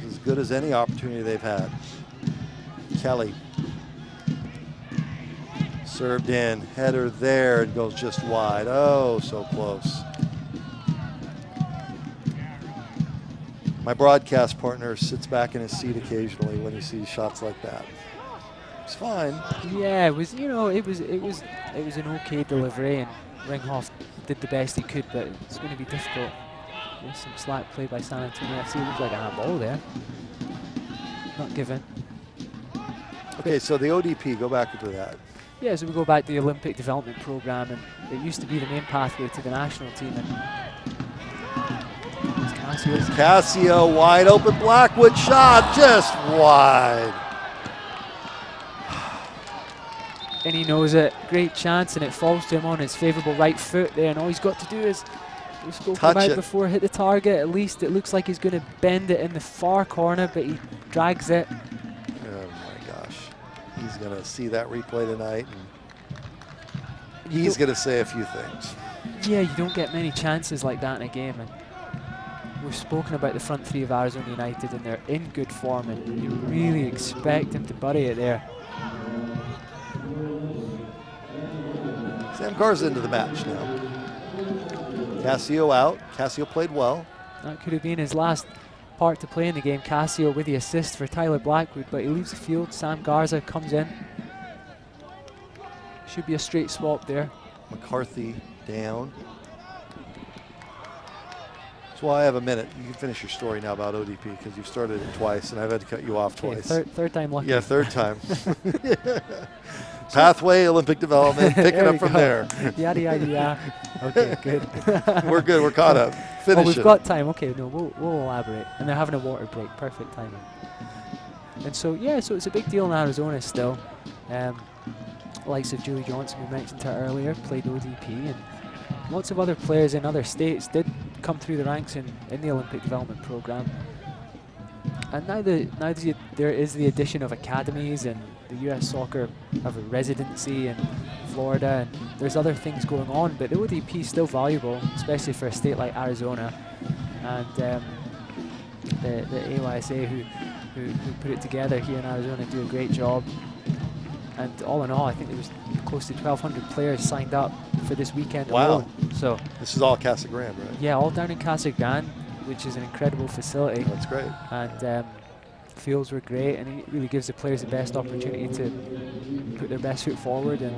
As good as any opportunity they've had. Kelly. Served in, header there, and goes just wide. Oh, so close. My broadcast partner sits back in his seat occasionally when he sees shots like that. It's fine. Yeah, it was, you know, it was an okay delivery, and Ringhoff did the best he could, but it's going to be difficult. There's some slack play by San Antonio FC. It looks like a handball there. Not given. Okay, so the ODP, go back to that. Yeah, so we go back to the Olympic Development Program, and it used to be the main pathway to the national team. And Cassio, wide open, Blackwood shot, just wide. And he knows it. Great chance, and it falls to him on his favourable right foot there. And all he's got to do is, we spoke about it before, hit the target. At least it looks like he's going to bend it in the far corner, but he drags it. Oh my gosh. He's going to see that replay tonight, and he's going to say a few things. Yeah, you don't get many chances like that in a game. And we've spoken about the front three of Arizona United, and they're in good form, and you really expect him to bury it there. He's Sam Garza into the match now. Casio out. Casio played well. That could have been his last part to play in the game. Casio with the assist for Tyler Blackwood, but he leaves the field. Sam Garza comes in. Should be a straight swap there. McCarthy down. So while I have a minute, you can finish your story now about ODP because you've started it twice and I've had to cut you off twice. Third time lucky. Yeah, third time. Pathway, Olympic development, picking up from there. Yada, yada, yada. Okay, good. We're good. We're caught up. Finish we've it. got time. Okay, no, we'll elaborate. And they're having a water break. Perfect timing. And so, yeah, so it's a big deal in Arizona still. Likes of Julie Johnson, we mentioned her earlier, played ODP, and lots of other players in other states did come through the ranks in the Olympic Development Program. And now there is the addition of academies, and the US Soccer have a residency in Florida, and there's other things going on, but the ODP is still valuable, especially for a state like Arizona. And the AYSA who put it together here in Arizona do a great job. And all in all, I think there was close to 1,200 players signed up for this weekend alone. So this is all Casa Grande, right? Yeah, all down in Casa Grande, which is an incredible facility. That's great. And fields were great, and it really gives the players the best opportunity to put their best foot forward. And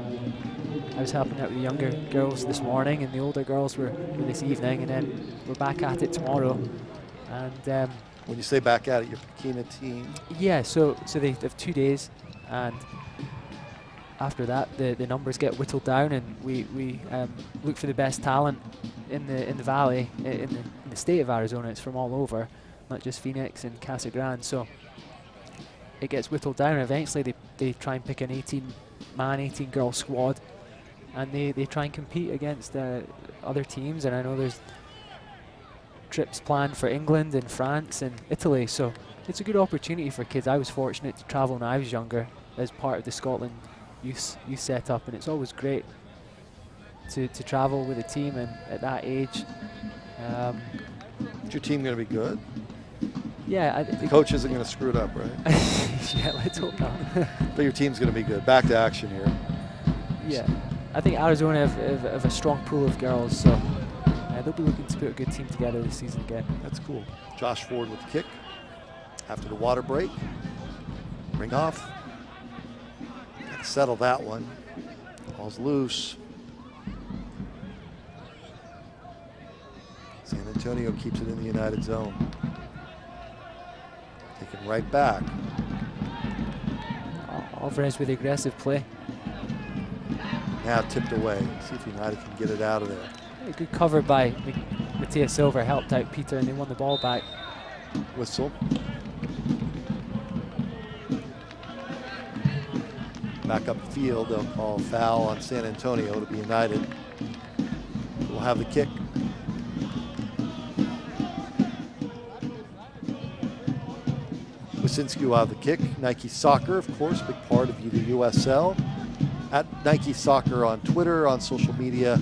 I was helping out with the younger girls this morning, and the older girls were this evening, and then we're back at it tomorrow. And when you say back at it, your Pekina team? Yeah, so they have 2 days, and after that, the numbers get whittled down, and we look for the best talent in the valley, in the state of Arizona. It's from all over, not just Phoenix and Casa Grande. So it gets whittled down, and eventually they try and pick an 18-man, 18-girl squad, and they try and compete against other teams. And I know there's trips planned for England and France and Italy, so it's a good opportunity for kids. I was fortunate to travel when I was younger as part of the Scotland youth setup, and it's always great to travel with a team and at that age. Is your team going to be good? Yeah. The coach isn't going to screw it up, right? Yeah, let's hope not. But your team's going to be good. Back to action here. Yeah, I think Arizona have a strong pool of girls, so they'll be looking to put a good team together this season again. That's cool. Josh Ford with the kick after the water break. Ring off. Settle that one. Ball's loose. San Antonio keeps it in the United zone. Taken right back. Alvarez with aggressive play. Now tipped away. See if United can get it out of there. A good cover by Matthias Silver, helped out Peter, and they won the ball back. Whistle. Back up the field, they'll call a foul on San Antonio to be United. We'll have the kick. Wasinski will have the kick. Nike Soccer, of course, big part of the USL. At Nike Soccer on Twitter, on social media.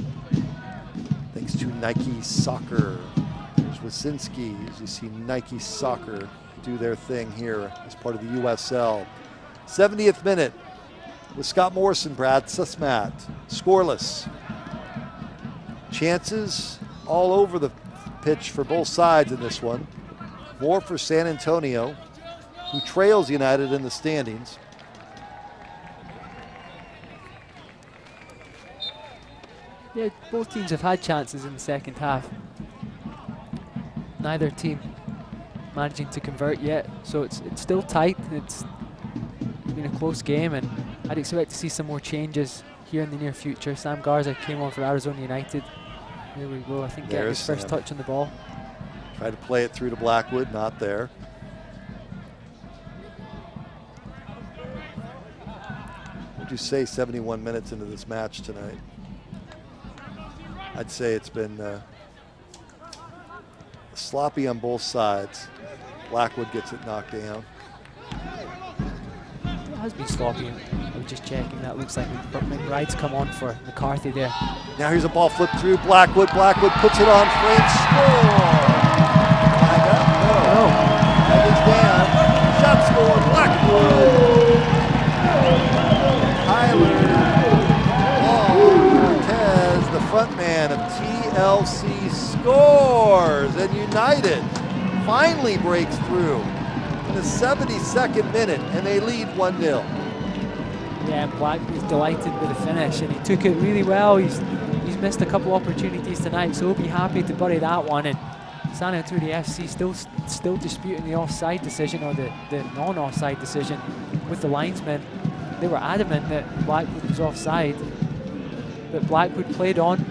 Thanks to Nike Soccer. There's Wasinski, as you see Nike Soccer do their thing here as part of the USL. 70th minute. With Scott Morrison, Brad Sussmat, scoreless. Chances all over the pitch for both sides in this one. More for San Antonio, who trails United in the standings. Yeah, both teams have had chances in the second half. Neither team managing to convert yet, so it's still tight. It's been a close game, and I'd expect to see some more changes here in the near future. Sam Garza came on for Arizona United. There we go. I think getting his first touch on the ball. Tried to play it through to Blackwood, not there. Would you say 71 minutes into this match tonight? I'd say it's been sloppy on both sides. Blackwood gets it knocked down. It has been sloppy. I was just checking. That looks like McBride's come on for McCarthy there. Now here's a ball flipped through Blackwood. Blackwood puts it on French. Score! No. Headed down. Shot score. Blackwood. Tyler. Ball. Cortez. finally breaks through in the 72nd minute, and they lead 1-0. Yeah, Blackwood's delighted with the finish, and he took it really well. He's missed a couple opportunities tonight, so he'll be happy to bury that one. And San Antonio FC still disputing the offside decision, or the non-offside decision with the linesmen. They were adamant that Blackwood was offside, but Blackwood played on.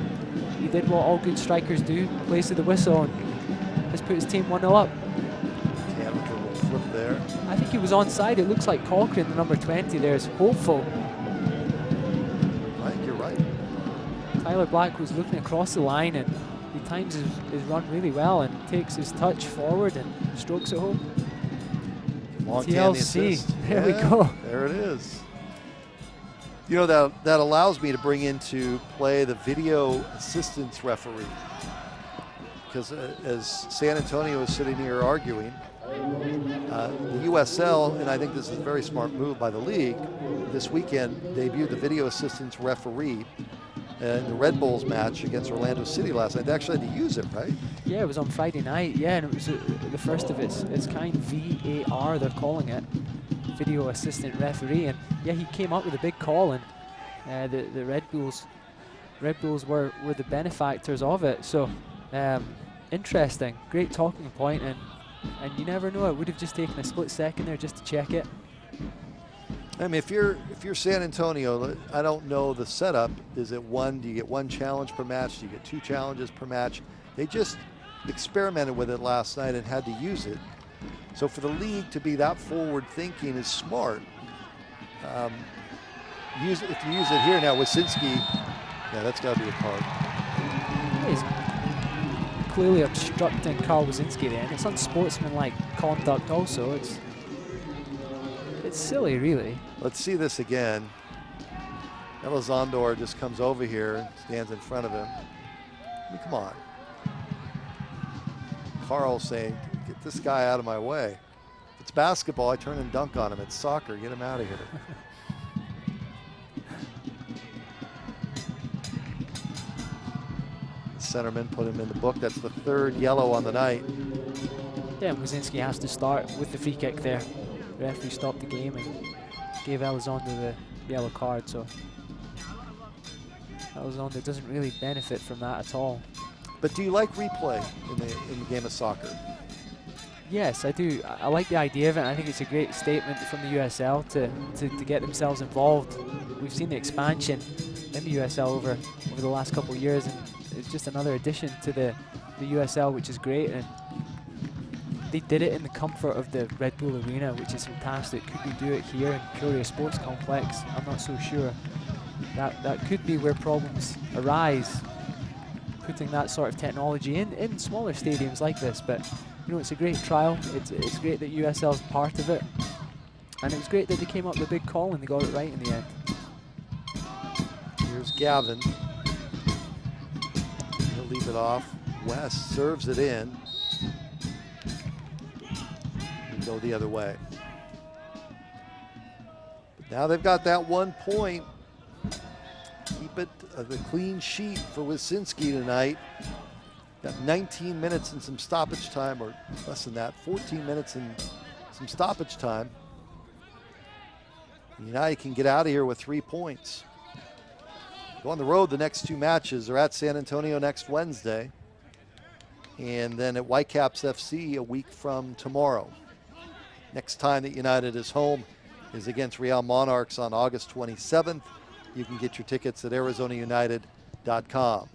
He did what all good strikers do, plays to the whistle, and has put his team 1-0 up. Yeah, with a little flip there. I think he was onside. It looks like Cochran, the number 20 there, is hopeful. I think you're right. Tyler Blackwood's looking across the line, and he times his run really well and takes his touch forward and strokes it home. TLC, there we go. There it is. You know, that allows me to bring into play the video assistance referee. Because as San Antonio is sitting here arguing, the USL, and I think this is a very smart move by the league, this weekend debuted the video assistance referee in the Red Bulls match against Orlando City last night. They actually had to use it, right? Yeah, it was on Friday night. Yeah, and it was the first of its kind, VAR they're calling it, video assistant referee. And yeah, he came up with a big call, and the Red Bulls were the benefactors of it. So interesting, great talking point, and you never know, it would have just taken a split second there just to check it. I mean, if you're San Antonio, I don't know the setup. Is it one? Do you get one challenge per match? Do you get two challenges per match? They just experimented with it last night and had to use it. So for the league to be that forward thinking is smart. If you use it here now, Wyszynski, yeah, that's got to be a card. He's clearly obstructing Carl Wyszynski there, and it's unsportsmanlike conduct also. It's silly, really. Let's see this again. Elizondo just comes over here and stands in front of him. I mean, come on. Carl saying, get this guy out of my way. If it's basketball, I turn and dunk on him. It's soccer. Get him out of here. The centerman put him in the book. That's the third yellow on the night. Yeah, Wyszynski has to start with the free kick there. The referee stopped the game and gave Elizondo the yellow card, so Elizondo doesn't really benefit from that at all. But do you like replay in the game of soccer? Yes, I do. I like the idea of it. I think it's a great statement from the USL to get themselves involved. We've seen the expansion in the USL over the last couple of years, and it's just another addition to the USL, which is great. And they did it in the comfort of the Red Bull Arena, which is fantastic. Could we do it here in Peoria Sports Complex? I'm not so sure. That could be where problems arise, putting that sort of technology in smaller stadiums like this. But you know, it's a great trial. It's great that USL is part of it, and it was great that they came up with a big call and they got it right in the end. Here's Gavin. He'll leave it off. West serves it in. Go the other way. But now they've got that 1 point. Keep it the clean sheet for Wyszynski tonight. Got 19 minutes and some stoppage time, or less than that, 14 minutes and some stoppage time. United can get out of here with 3 points. Go on the road. The next two matches are at San Antonio next Wednesday, and then at Whitecaps FC a week from tomorrow. Next time that United is home is against Real Monarchs on August 27th. You can get your tickets at ArizonaUnited.com.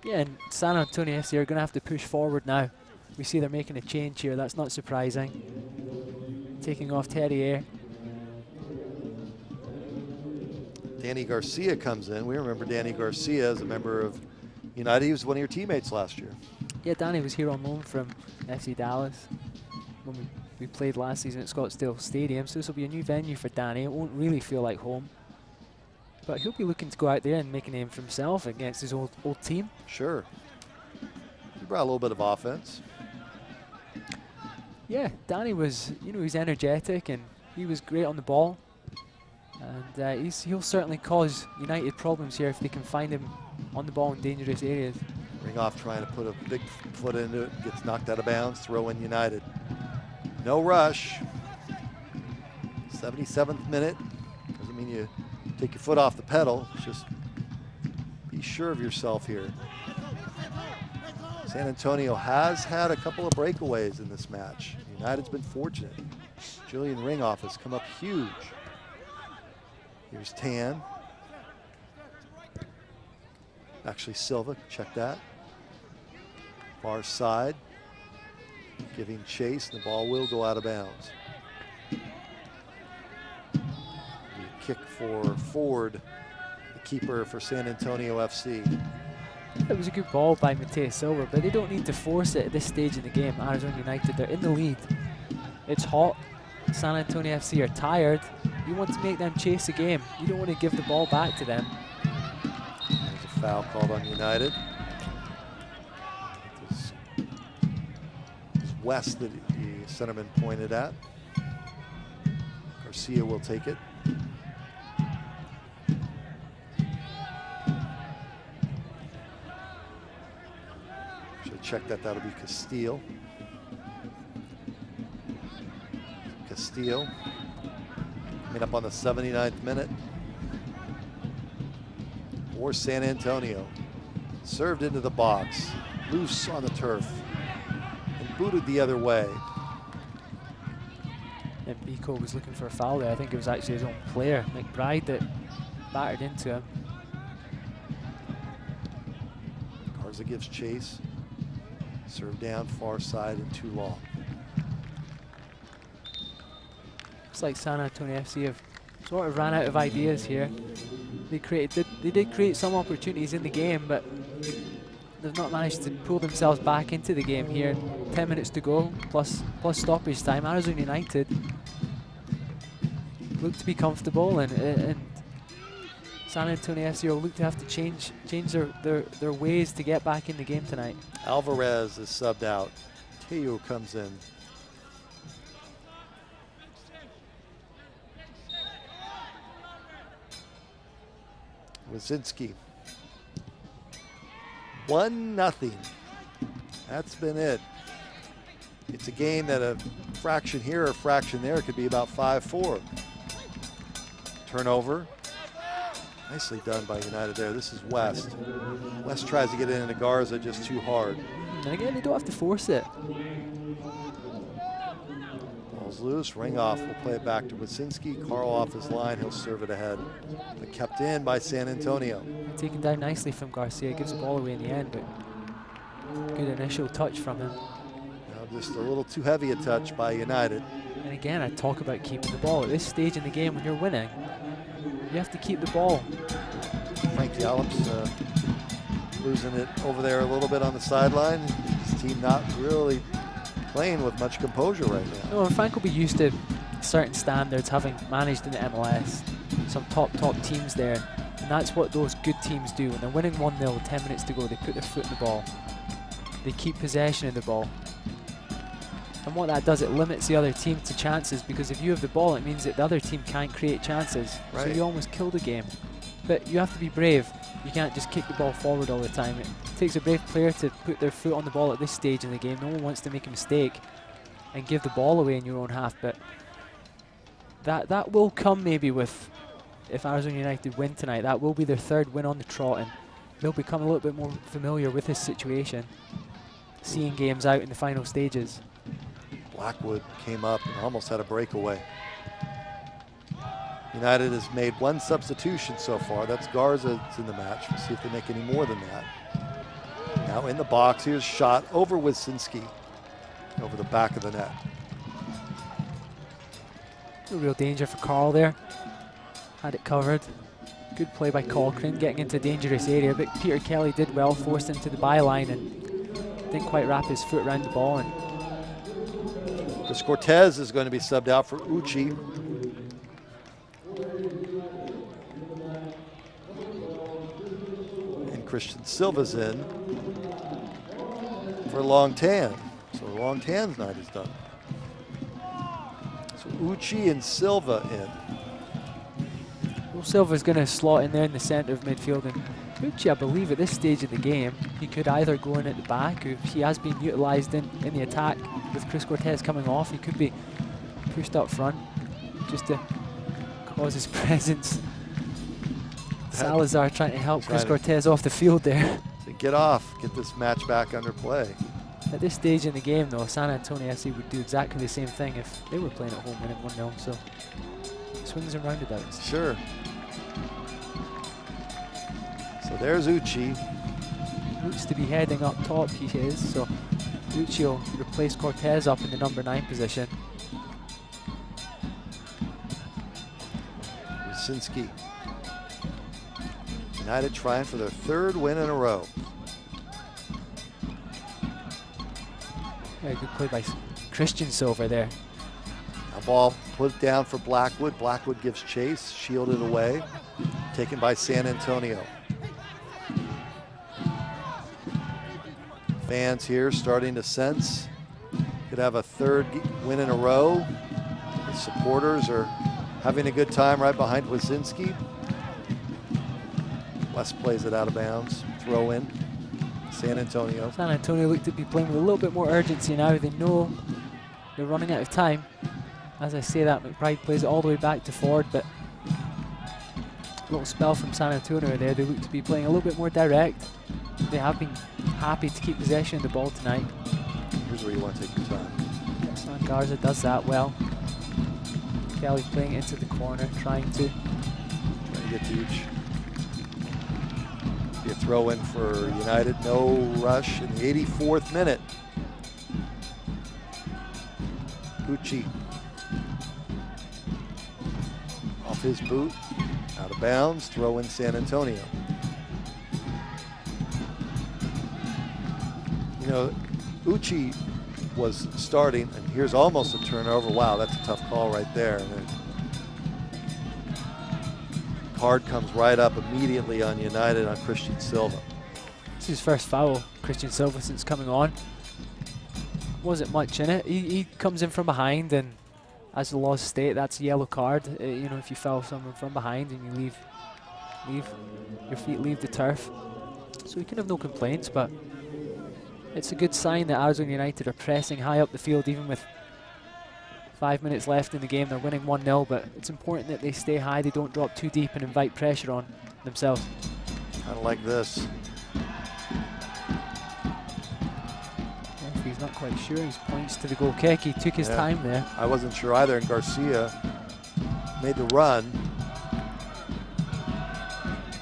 Yeah, and San Antonio FC are going to have to push forward now. We see they're making a change here. That's not surprising. Taking off Terrier. Danny Garcia comes in. We remember Danny Garcia as a member of United. He was one of your teammates last year. Yeah, Danny was here on loan from FC Dallas when we played last season at Scottsdale Stadium, so this will be a new venue for Danny. It won't really feel like home, but he'll be looking to go out there and make a name for himself against his old team. Sure. He brought a little bit of offense. Yeah, Danny was, he's energetic and he was great on the ball, and he'll certainly cause United problems here if they can find him on the ball in dangerous areas. Ringoff trying to put a big foot into it, gets knocked out of bounds, throw in United. No rush. 77th minute. Doesn't mean you take your foot off the pedal. It's just be sure of yourself here. San Antonio has had a couple of breakaways in this match. United's been fortunate. Julian Ringoff has come up huge. Here's Tan. Actually, Silva, check that. Far side, giving chase, and the ball will go out of bounds. Kick for Ford, the keeper for San Antonio FC. It was a good ball by Mateo Silva, but they don't need to force it at this stage in the game. Arizona United, they're in the lead. It's hot. San Antonio FC are tired. You want to make them chase the game. You don't want to give the ball back to them. There's a foul called on United. This is West that the centerman pointed at. Garcia will take it. Should check that. That'll be Castillo. Castillo coming up on the 79th minute. For San Antonio. Served into the box. Loose on the turf. And booted the other way. And Biko was looking for a foul there. I think it was actually his own player, McBride, that battered into him. Garza gives chase. Served down far side and too long. It's like San Antonio FC have sort of ran out of ideas here. They did create some opportunities in the game, but they've not managed to pull themselves back into the game here. 10 minutes to go, plus stoppage time. Arizona United look to be comfortable, and San Antonio FC will look to have to change their ways to get back in the game tonight. Alvarez is subbed out. Teo comes in. Wazinski. 1-0. That's been it. It's a game that a fraction here or a fraction there could be about 5-4. Turnover. Nicely done by United there. This is West. West tries to get in into Garza just too hard. And again, they don't have to force it. Ball's loose. Ringoff will play it back to Wasinski. Carl off his line. He'll serve it ahead. But kept in by San Antonio. Taken down nicely from Garcia. Gives the ball away in the end, but good initial touch from him. Now just a little too heavy a touch by United. And again, I talk about keeping the ball. At this stage in the game, when you're winning, you have to keep the ball. Frank Gallups losing it over there a little bit on the sideline. His team not really playing with much composure right now. No, and Frank will be used to certain standards, having managed in the MLS. Some top teams there. And that's what those good teams do. When they're winning 1-0, 10 minutes to go, they put their foot in the ball. They keep possession of the ball. And what that does, it limits the other team to chances, because if you have the ball, it means that the other team can't create chances. Right. So you almost kill the game. But you have to be brave. You can't just kick the ball forward all the time. It takes a brave player to put their foot on the ball at this stage in the game. No one wants to make a mistake and give the ball away in your own half. But that will come maybe with, if Arizona United win tonight, that will be their third win on the trot, and they'll become a little bit more familiar with this situation, seeing games out in the final stages. Blackwood came up and almost had a breakaway. United has made one substitution so far. That's Garza that's in the match. We'll see if they make any more than that. Now in the box, here's shot over Wasinski, over the back of the net. A real danger for Carl there. Had it covered. Good play by Cochran, getting into a dangerous area, but Peter Kelly did well, forced him to the byline and didn't quite wrap his foot around the ball. And Chris Cortez is going to be subbed out for Uchi. And Christian Silva's in for Long Tan. So Long Tan's night is done. So Uchi and Silva in. Silva's going to slot in there in the center of midfield and Uchi, I believe at this stage of the game, he could either go in at the back, or he has been utilised in the attack with Chris Cortez coming off. He could be pushed up front just to cause his presence. Salazar trying to help Chris Cortez off the field there. To get this match back under play. At this stage in the game, though, San Antonio FC would do exactly the same thing if they were playing at home winning 1-0. So, swings and roundabouts. Sure. So there's Uchi. Looks to be heading up top, he is. So, Uchi will replace Cortez up in the number 9 position. Rusinski. United trying for their 3rd win in a row. Yeah, good play by Christian Silver there. A ball put down for Blackwood. Blackwood gives chase, shielded away. Taken by San Antonio. Fans here starting to sense could have a 3rd win in a row. The supporters are having a good time right behind Wazinski. West plays it out of bounds. Throw in. San Antonio. San Antonio look to be playing with a little bit more urgency now. They know they're running out of time. As I say that, McBride plays it all the way back to Ford, but a little spell from San Antonio there. They look to be playing a little bit more direct. They have been happy to keep possession of the ball tonight. Here's where you want to take your time. San Garza does that well. Kelly playing it into the corner, trying to get to each. Be a throw in for United. No rush in the 84th minute. Uchi off his boot, out of bounds. Throw in San Antonio. You know, Uchi was starting, and here's almost a turnover. Wow, that's a tough call right there. And card comes right up immediately on United on Christian Silva. It's his first foul, Christian Silva, since coming on. Wasn't much in it. He comes in from behind, and as the laws state, that's a yellow card. You know, if you foul someone from behind and you your feet leave the turf. So you can have no complaints, but it's a good sign that Arizona United are pressing high up the field, even with 5 minutes left in the game. They're winning 1-0, but it's important that they stay high, they don't drop too deep and invite pressure on themselves. Kind of like this. He's not quite sure. He points to the goal kick. He took his time there. I wasn't sure either, and Garcia made the run.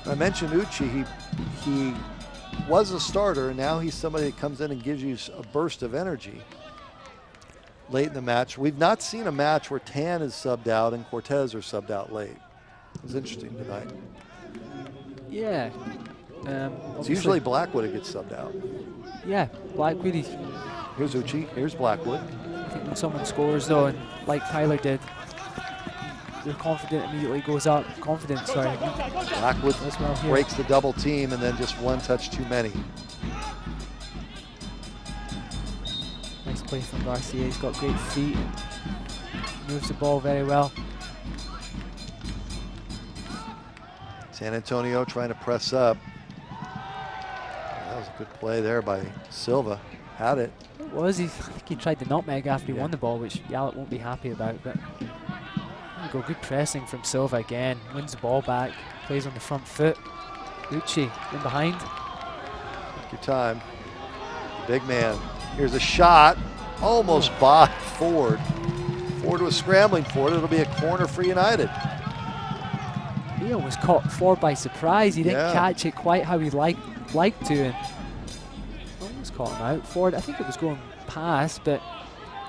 I mentioned Uchi. He was a starter, and now he's somebody that comes in and gives you a burst of energy late in the match. We've not seen a match where Tan is subbed out and Cortez are subbed out late. It was interesting tonight. Yeah. It's usually Blackwood who gets subbed out. Yeah, Blackwood. Here's Uchi, here's Blackwood. I think when someone scores, though, and like Tyler did, their confidence immediately goes up. Blackwood breaks the double team, and then just one touch too many. Nice play from Garcia. He's got great feet. Moves the ball very well. San Antonio trying to press up. That was a good play there by Silva. Had it. It was. I think he tried the nutmeg after he won the ball, which Yallet won't be happy about. But go good pressing from Silva again. Wins the ball back. Plays on the front foot. Uchi in behind. Take your time. Big man. Here's a shot. Almost by Ford. Ford was scrambling for it. It'll be a corner for United. He almost caught Ford by surprise. He didn't catch it quite how he'd like to, and almost caught him out. Ford, I think it was going past, but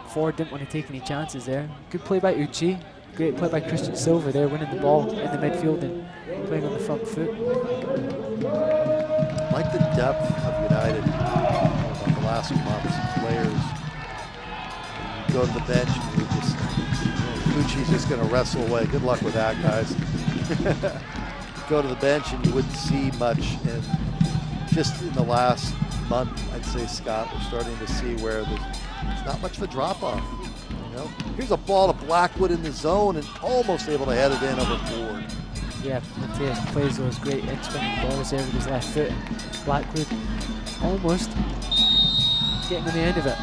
Ford didn't want to take any chances there. Good play by Uchi. Great play by Christian Silva there, winning the ball in the midfield and playing on the front foot. I like the depth of United about the last month's players. You go to the bench and you just, Uchi's just going to wrestle away. Good luck with that, guys. Go to the bench and you wouldn't see much. And just in the last month, I'd say, Scott, we're starting to see where there's not much of a drop-off. You know? Here's a ball to Blackwood in the zone and almost able to head it in over Ford. Yeah, Mateus plays those great in-swinging balls there with his left foot. Blackwood almost getting in the end of it.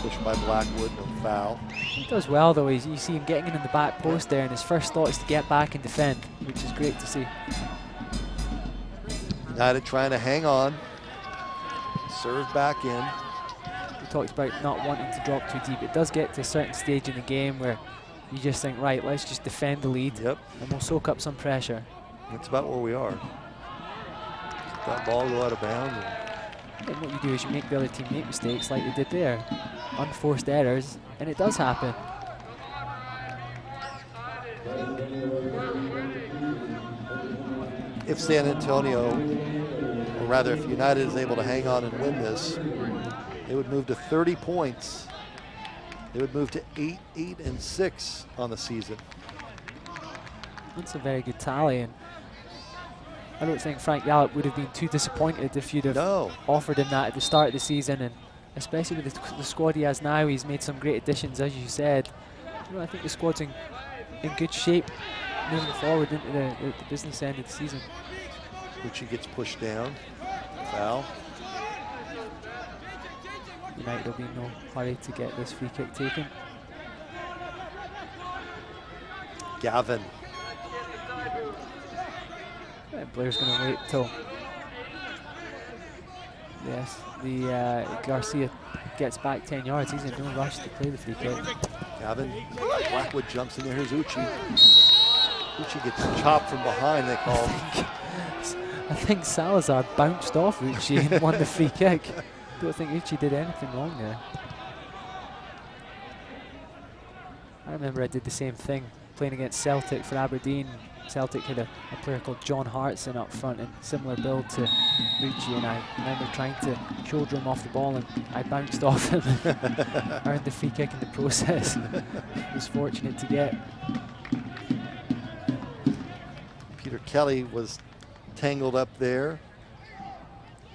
Pushed by Blackwood, no foul. He does well though. You see him getting in the back post there, and his first thought is to get back and defend, which is great to see. United trying to hang on. Serve back in. We talked about not wanting to drop too deep. It does get to a certain stage in the game where you just think, right, let's just defend the lead, yep, and we'll soak up some pressure. That's about where we are. Let that ball go out of bounds. And what you do is you make the other team make mistakes like they did there. Unforced errors, and it does happen. If San Antonio, or rather if United is able to hang on and win this, they would move to 30 points. They would move to 8-6 on the season. That's a very good tally, and I don't think Frank Gallup would have been too disappointed if you'd have offered him that at the start of the season, and especially with the squad he has now. He's made some great additions, as you said. You know, I think the squad's in good shape moving forward into the business end of the season. Gucci gets pushed down. Foul. United will be in no hurry to get this free kick taken. Gavin. Blair's going to wait till the Garcia gets back 10 yards. He's in no rush to play the free kick. Gavin. Blackwood jumps in there. Here's Uchi. Uchi gets chopped from behind, they call. I think Salazar bounced off Uchi and won the free kick. Don't think Uchi did anything wrong there. I remember I did the same thing playing against Celtic for Aberdeen. Celtic had a player called John Hartson up front, and similar build to Uchi, and I remember trying to shoulder him off the ball, and I bounced off him and earned the free kick in the process. Was fortunate to get. Peter Kelly was tangled up there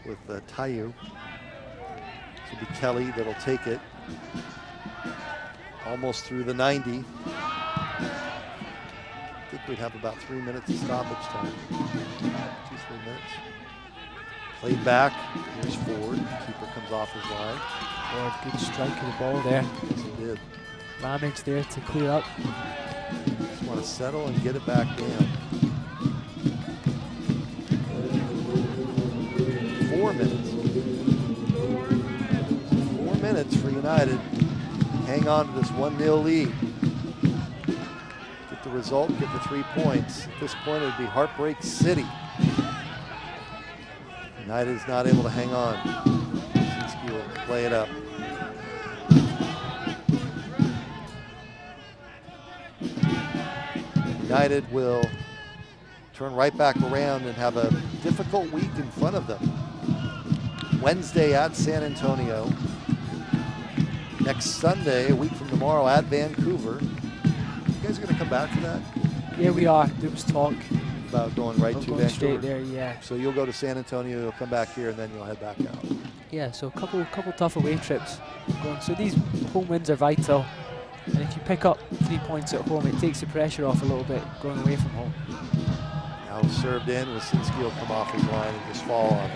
with Tayu. This will be Kelly that'll take it almost through the 90. I think we'd have about 3 minutes of stoppage time. 2-3 minutes. Played back. Here's Ford. Keeper comes off his line. Ford, good strike of the ball there. Yes, he did. Ramage there to clear up. Just want to settle and get it back down. 4 minutes. 4 minutes for United. Hang on to this 1-0 lead. Get the result, get the 3 points. At this point, it would be Heartbreak City. United is not able to hang on. Sinski will play it up. United will turn right back around and have a difficult week in front of them. Wednesday at San Antonio. Next Sunday, a week from tomorrow, at Vancouver. You guys are going to come back for that? Yeah, we are. There was talk about going right to Vancouver. Straight there, yeah. So you'll go to San Antonio, you'll come back here, and then you'll head back out. Yeah, so a couple tough away trips going. So these home wins are vital, and if you pick up 3 points at home, it takes the pressure off a little bit going away from home. Now served in, Wasinski will come off his line and just fall on it.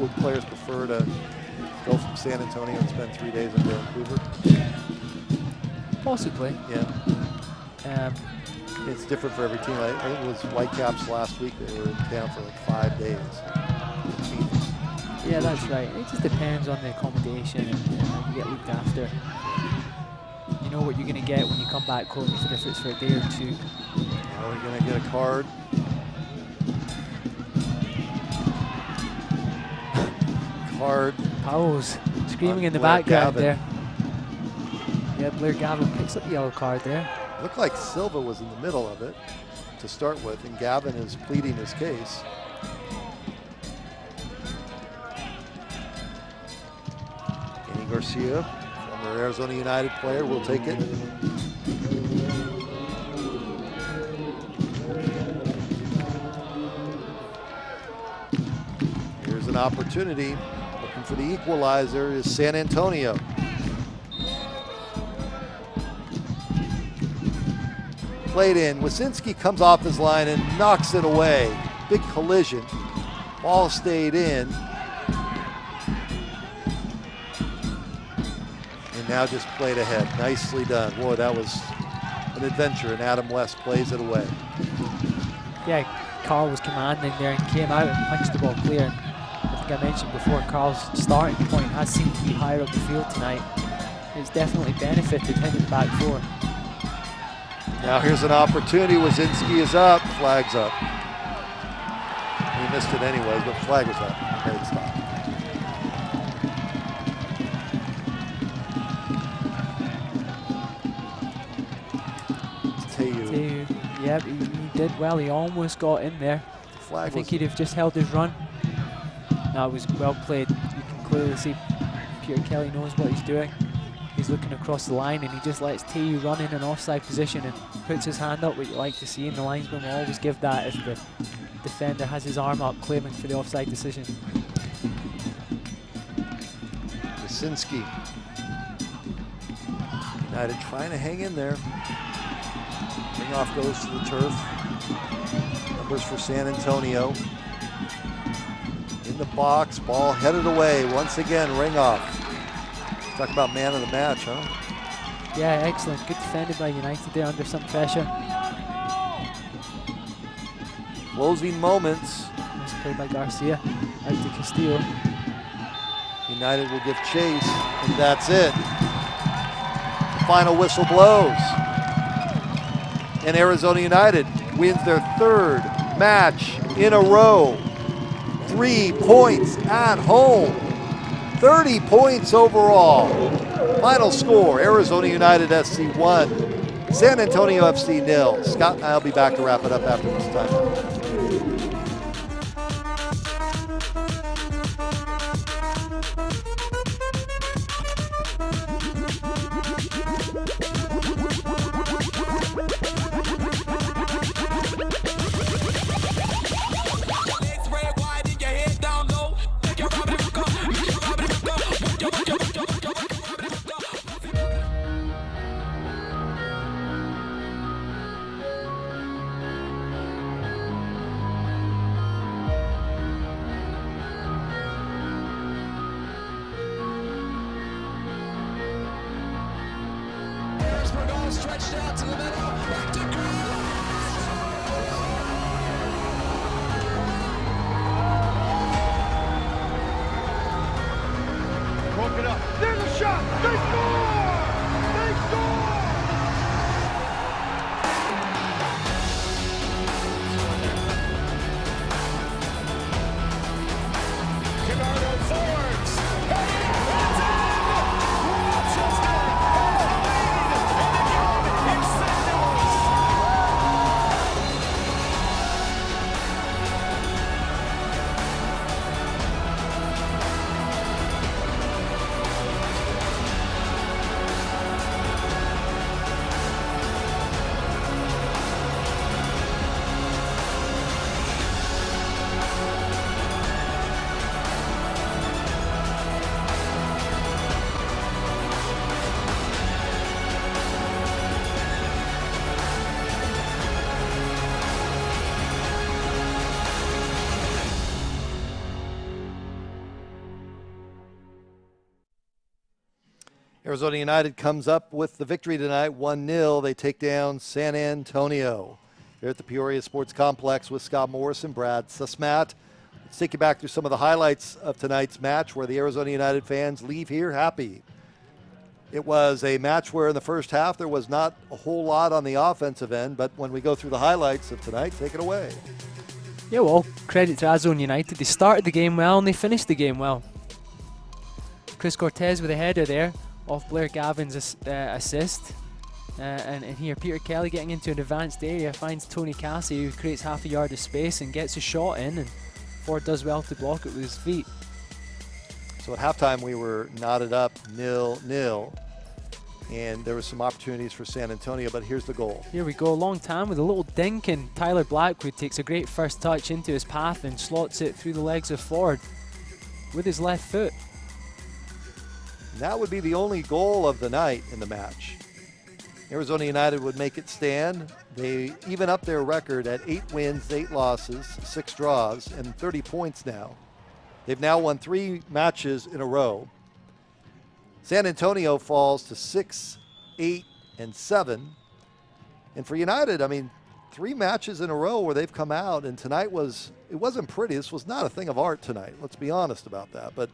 Would players prefer to go from San Antonio and spend 3 days in Vancouver? Possibly. Yeah. It's different for every team. I think it was Whitecaps last week. They were in town for like 5 days. Yeah, that's right. It just depends on the accommodation and how you get looked after. You know what you're going to get when you come back home, even if it's for a day or two. Now we're going to get a card. Card. Powell's screaming in the background there. Yeah, Blair Gavin picks up the yellow card there. Looked like Silva was in the middle of it to start with, and Gavin is pleading his case. Kenny Garcia, former Arizona United player, will take it. Here's an opportunity. Looking for the equalizer is San Antonio. played in. Wasinski comes off his line and knocks it away. Big collision. Ball stayed in. And now just played ahead. Nicely done. Boy, that was an adventure, and Adam West plays it away. Yeah, Carl was commanding there and came out and punched the ball clear. I think I mentioned before, Carl's starting point has seemed to be higher up the field tonight. It's definitely benefited him in the back four. Now here's an opportunity. Wasinski is up. Flag's up. He missed it anyways, but flag was up. Great stop. Yeah, he did well. He almost got in there. Flag I think he'd have just held his run. No, it was well played. You can clearly see Peter Kelly knows what he's doing. He's looking across the line and he just lets Tayu run in an offside position and puts his hand up, what you like to see, and the linesman will always give that if the defender has his arm up claiming for the offside decision. Wasinski. United trying to hang in there. Ringoff goes to the turf. Numbers for San Antonio. In the box, ball headed away. Once again, Ringoff. Talk about man of the match, huh? Yeah, excellent. Good defended by United there under some pressure. Closing moments. Nice play by Garcia. Out to Castillo. United will give chase, and that's it. The final whistle blows. And Arizona United wins their third match in a row. 3 points at home. 30 points overall. Final score, Arizona United SC 1, San Antonio FC 0. Scott and I'll be back to wrap it up after this time. Stretched out to the middle, back to Broke it up. There's a shot. They score! They score! Bernardo Fords. It's in! Rochester Arizona United comes up with the victory tonight, 1-0. They take down San Antonio. Here at the Peoria Sports Complex with Scott Morris and Brad Susmat. Let's take you back through some of the highlights of tonight's match where the Arizona United fans leave here happy. It was a match where in the first half there was not a whole lot on the offensive end, but when we go through the highlights of tonight, take it away. Yeah, well, credit to Arizona United. They started the game well and they finished the game well. Chris Cortez with a header there off Blair Gavin's assist. And here, Peter Kelly getting into an advanced area, finds Tony Cassie, who creates half a yard of space and gets a shot in, and Ford does well to block it with his feet. So at halftime, we were knotted up 0-0, and there were some opportunities for San Antonio, but here's the goal. Here we go, long time with a little dink, and Tyler Blackwood takes a great first touch into his path and slots it through the legs of Ford with his left foot. That would be the only goal of the night in the match. Arizona United would make it stand. They even up their record at 8 wins, 8 losses, 6 draws, and 30 points now. They've now won 3 matches in a row. San Antonio falls to 6, 8, and 7. And for United, I mean, 3 matches in a row where they've come out, and tonight it wasn't pretty. This was not a thing of art tonight. Let's be honest about that. But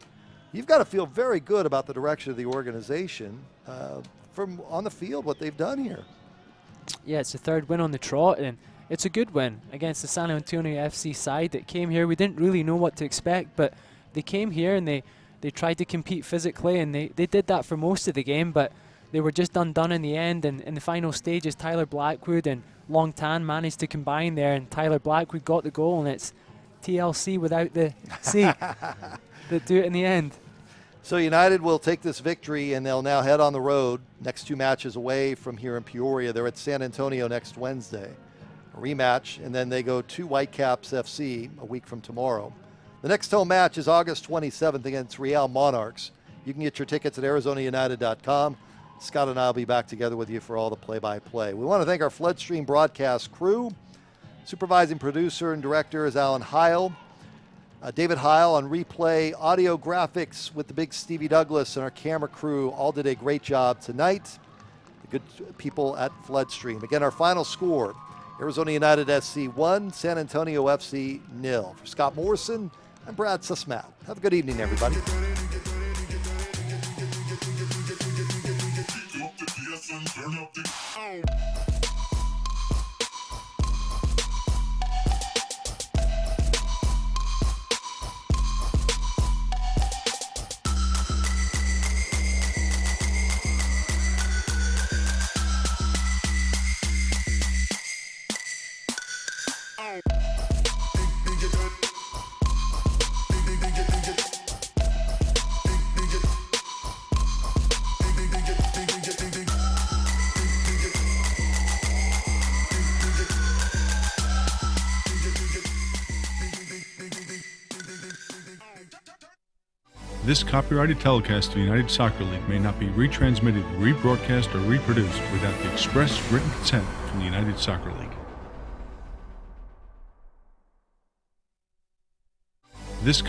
you've got to feel very good about the direction of the organization from on the field, what they've done here. Yeah, it's the 3rd win on the trot, and it's a good win against the San Antonio FC side that came here. We didn't really know what to expect, but they came here and they tried to compete physically, and they did that for most of the game, but they were just undone in the end. And in the final stages, Tyler Blackwood and Long Tan managed to combine there, and Tyler Blackwood got the goal, and it's TLC without the C that do it in the end. So United will take this victory, and they'll now head on the road. Next 2 matches away from here in Peoria. They're at San Antonio next Wednesday. A rematch, and then they go to Whitecaps FC a week from tomorrow. The next home match is August 27th against Real Monarchs. You can get your tickets at ArizonaUnited.com. Scott and I will be back together with you for all the play-by-play. We want to thank our Floodstream broadcast crew. Supervising producer and director is Alan Heil. David Heil on replay, audio graphics with the big Stevie Douglas, and our camera crew all did a great job tonight. The good people at Floodstream. Again, our final score, Arizona United SC 1, San Antonio FC 0. For Scott Morrison, I'm Brad Sussmat. Have a good evening, everybody. This copyrighted telecast of the United Soccer League may not be retransmitted, rebroadcast, or reproduced without the express written consent from the United Soccer League. This